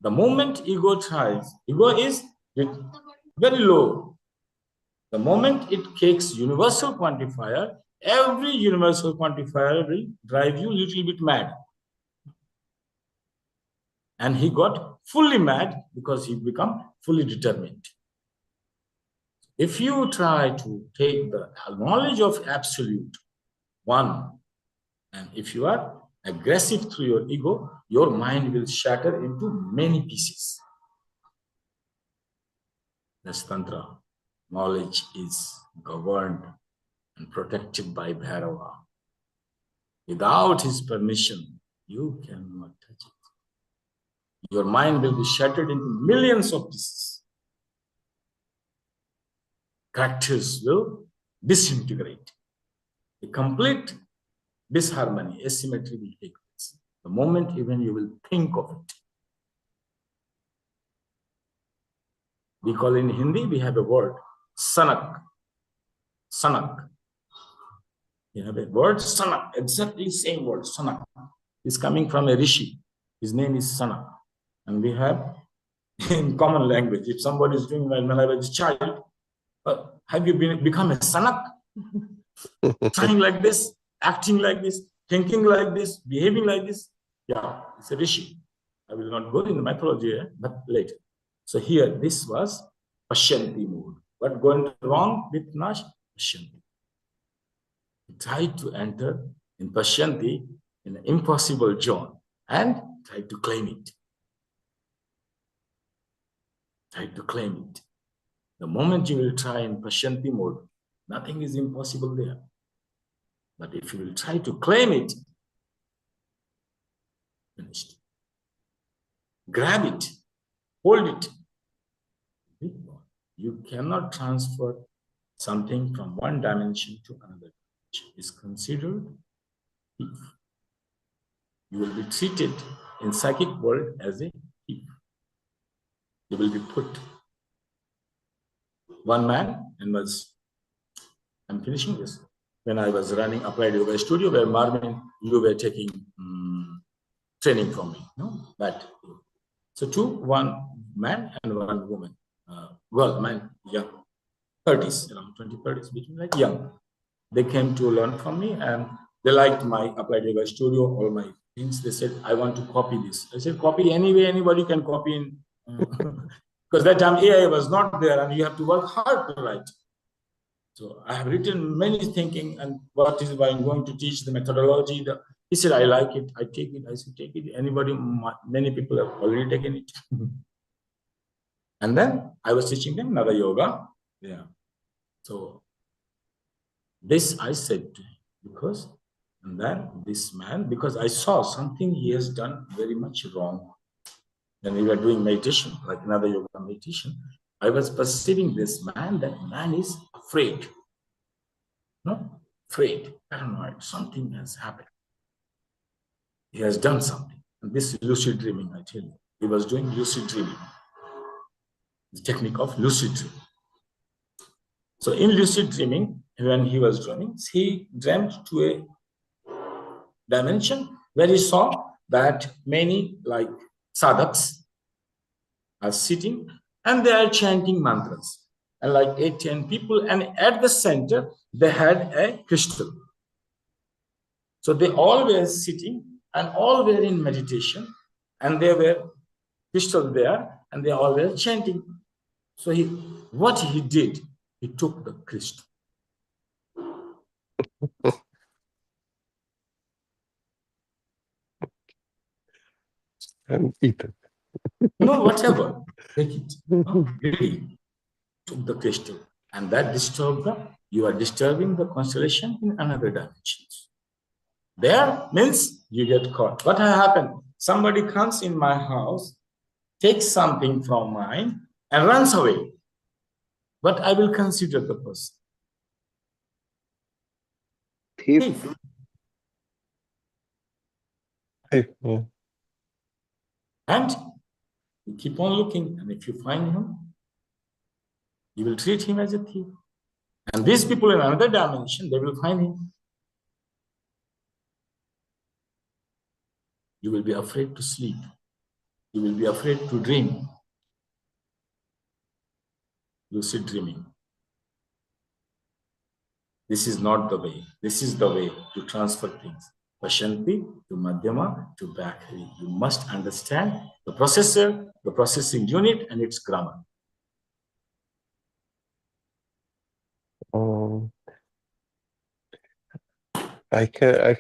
A: The moment ego tries, ego is very low. The moment it takes universal quantifier, every universal quantifier will drive you a little bit mad. And he got fully mad because he became fully determined. If you try to take the knowledge of absolute one, and if you are aggressive through your ego, your mind will shatter into many pieces. That's Tantra. Knowledge is governed and protected by Bhairava. Without his permission, you cannot touch it. Your mind will be shattered into millions of pieces. Characters will disintegrate. A complete disharmony, asymmetry will take place. The moment even you will think of it. We call in Hindi, we have a word, sanak. Sanak. You have a word, sanak, exactly same word, sanak. Is coming from a rishi. His name is Sanak. And we have in common language, if somebody is doing when I was a child, have you become a Sanak? Trying like this, acting like this, thinking like this, behaving like this? Yeah, it's a rishi. I will not go in the mythology, but later. So here, this was Pashyanti mode. What going wrong with Nash? Pashyanti. He tried to enter in Pashyanti in an impossible zone and tried to claim it. Tried to claim it. The moment you will try in Pashyanti mode, nothing is impossible there. But if you will try to claim it, finished. Grab it, hold it. You cannot transfer something from one dimension to another dimension. It's considered thief. You will be treated in psychic world as a thief. You will be put. One man, and I'm finishing this. When I was running Applied Yoga Studio, where Marvin, you were taking training from me, no? But so one man and one woman, man, young, 30s, around 20, 30s, between like young. They came to learn from me and they liked my Applied Yoga Studio, all my things. They said, I want to copy this. I said, copy anyway, anybody can copy in. Because that time AI was not there and you have to work hard to write. So I have written many thinking and what is I'm going to teach the methodology. He said, I like it. I take it. I said, take it. Anybody, many people have already taken it. And then I was teaching them another yoga. Yeah. So this I said to him because, and then this man, because I saw something he has done very much wrong. When we were doing meditation, like another yoga meditation, I was perceiving this man, that man is afraid. No? Afraid, paranoid, something has happened. He has done something. And this is lucid dreaming, I tell you. He was doing lucid dreaming. The technique of lucid dreaming. So in lucid dreaming, when he was dreaming, he dreamt to a dimension where he saw that many like sadhaks are sitting and they are chanting mantras. And like 8-10 people, and at the center, they had a crystal. So they all were sitting and all were in meditation, and there were crystal there, and they all were chanting. So what he did, he took the crystal.
B: And eat it.
A: No, whatever, take it. No, really, took the crystal, and that disturbed you are disturbing the constellation in another dimensions. There means you get caught. What happened? Somebody comes in my house, takes something from mine, and runs away. But I will consider the person thief.
B: Yeah.
A: And you keep on looking, and if you find him, you will treat him as a thief. And these people in another dimension, they will find him. You will be afraid to sleep. You will be afraid to dream. Lucid dreaming. This is not the way. This is the way to transfer things. Pashyanti to Madhyama to Bhakri. You must understand the processor, the processing unit, and its grammar.
B: I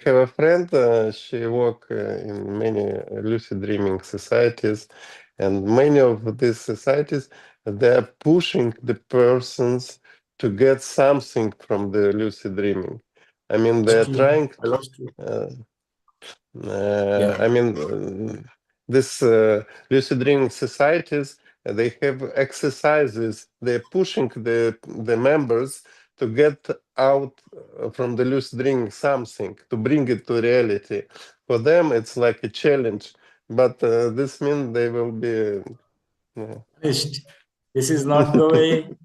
B: have a friend, she works in many lucid dreaming societies, and many of these societies, they are pushing the persons to get something from the lucid dreaming. I mean, they're trying. I mean, this lucid dreaming societies, they have exercises. They're pushing the members to get out from the lucid dreaming something, to bring it to reality. For them, it's like a challenge, but this means they will be
A: punished. This is not the way.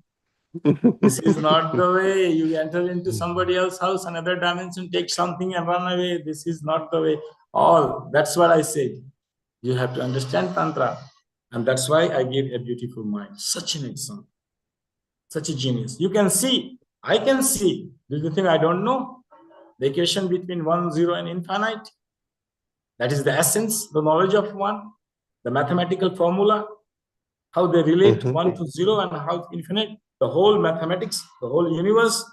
A: This is not the way. You enter into somebody else's house, another dimension, take something and run away. This is not the way. That's what I said. You have to understand Tantra. And that's why I gave a beautiful mind. Such an example. Such a genius. You can see. I can see. Do you think I don't know? The equation between 1, 0 and infinite. That is the essence, the knowledge of one. the mathematical formula, how they relate 1 to 0 and how infinite. The whole mathematics, the whole universe,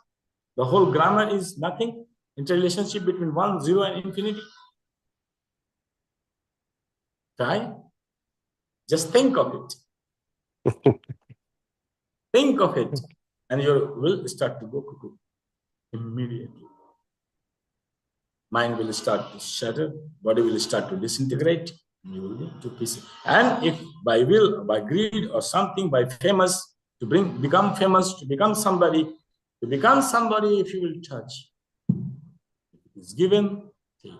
A: the whole grammar is nothing. Interrelationship between 1, 0 and infinity. Try. Just think of it. Think of it. And your will start to go cuckoo immediately. Mind will start to shatter, body will start to disintegrate, and you will be to pieces. And if by will, by greed or something, by famous, become famous, to become somebody, if you will touch, it is given, take.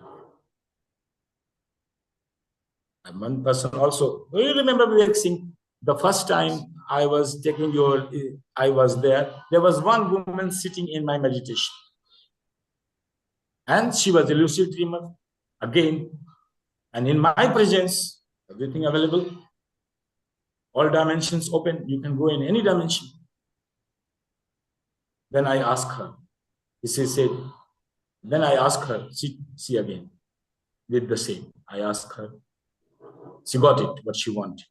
A: And one person also, do you remember Vivek Singh? The first time I was there was one woman sitting in my meditation. And she was a lucid dreamer again. And in my presence, everything available, all dimensions open, you can go in any dimension. Then I asked her, then I asked her, see again, did the same. I asked her, she got it, what she wanted.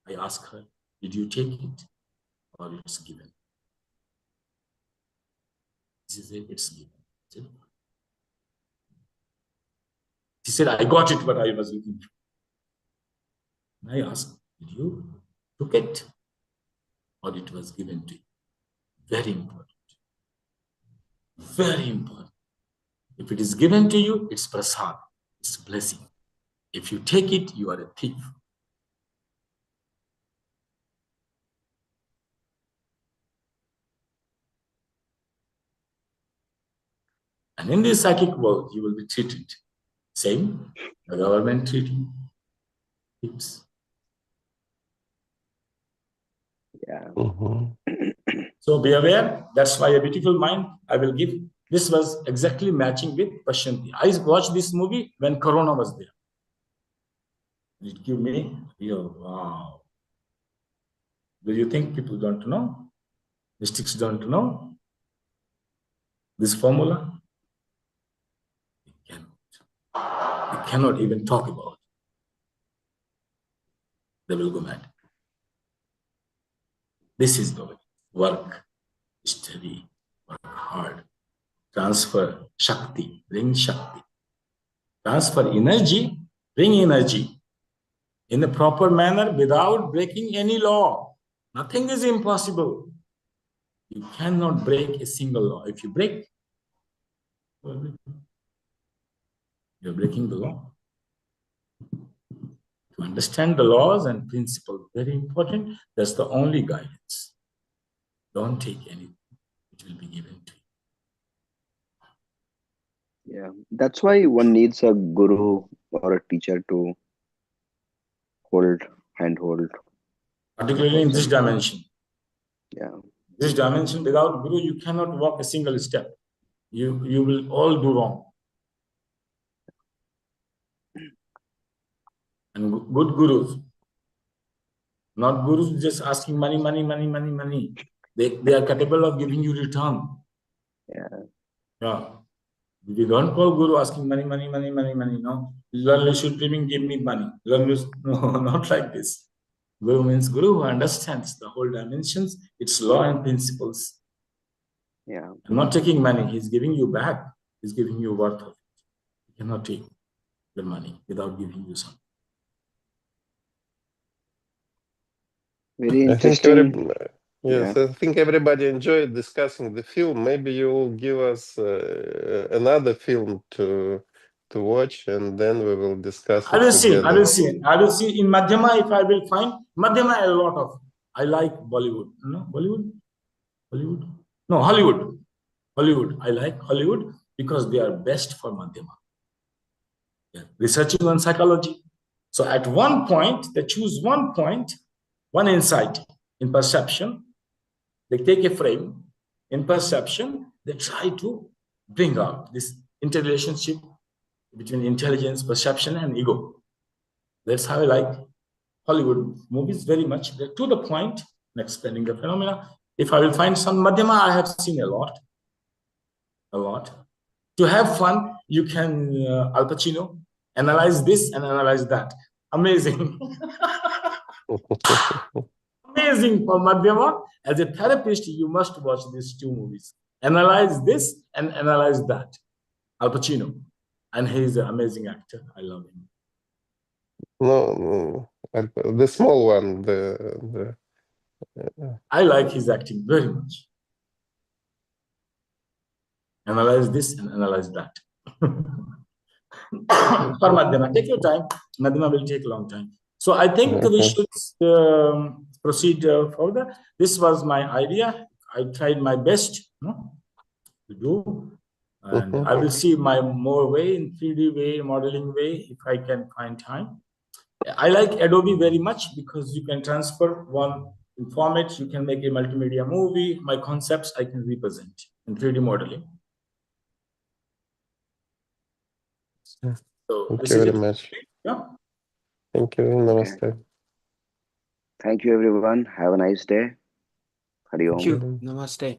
A: I asked her, did you take it or it's given? She said, it's given. She said, I got it, what I was looking for. I asked, did you took it or it was given to you? Very important. Very important. If it is given to you, it's prasad, it's a blessing. If you take it, you are a thief. And in this psychic world, you will be treated same, the government treating thieves.
C: Yeah.
A: So be aware, that's why a beautiful mind I will give. This was exactly matching with Pashyanti. I watched this movie when Corona was there. It gave me, wow. Do you think people don't know? Mystics don't know this formula? They cannot even talk about it. They will go mad. This is the way. Work, study, work hard. Transfer Shakti, bring Shakti. Transfer energy, bring energy. In a proper manner without breaking any law. Nothing is impossible. You cannot break a single law. If you break, you're breaking the law. To understand the laws and principles, very important. That's the only guidance. Don't take anything. It will be given to you.
C: Yeah. That's why one needs a guru or a teacher to handhold.
A: Particularly in this dimension.
C: Yeah.
A: This dimension, without guru, you cannot walk a single step. You will all do wrong. And good gurus, not gurus just asking money. They are capable of giving you return. Yeah. We don't call guru asking money. No. Learn lucid dreaming, give me money. No, not like this. Guru means guru who understands the whole dimensions, its law and principles.
C: Yeah.
A: I'm not taking money. He's giving you back. He's giving you worth of it. You cannot take the money without giving you something.
C: Very interesting.
B: I think everybody enjoyed discussing the film. Maybe you will give us another film to watch, and then we will discuss it together.
A: I will see in Madhyama if I will find Madhyama a lot of. I like Bollywood. No, Bollywood? No, Hollywood. I like Hollywood because they are best for Madhyama. Yeah. Researching on psychology. So at one point, they choose one point, one insight in perception. They take a frame in perception. They try to bring out this interrelationship between intelligence, perception, and ego. That's how I like Hollywood movies very much. They're to the point in explaining the phenomena. If I will find some Madhyama, I have seen a lot. To have fun, you can, Al Pacino, analyze this and analyze that. Amazing. Amazing for Madhyama. As a therapist, you must watch these two movies. Analyze this and analyze that. Al Pacino. And he's an amazing actor. I love him.
B: No, the small one.
A: I like his acting very much. Analyze this and analyze that. For Madhyama, take your time. Madhyama will take a long time. So I think we should proceed further. This was my idea. I tried my best to do. And I will see my more way in 3D way, modeling way, if I can find time. I like Adobe very much because you can transfer one format, you can make a multimedia movie. My concepts I can represent in 3D modeling. So
B: Thank
A: this
B: you
A: is
B: very
A: it.
B: much.
A: Yeah.
B: Thank you. Namaste.
C: Thank you, everyone. Have a nice day. Hari Om.
D: Thank you. Namaste.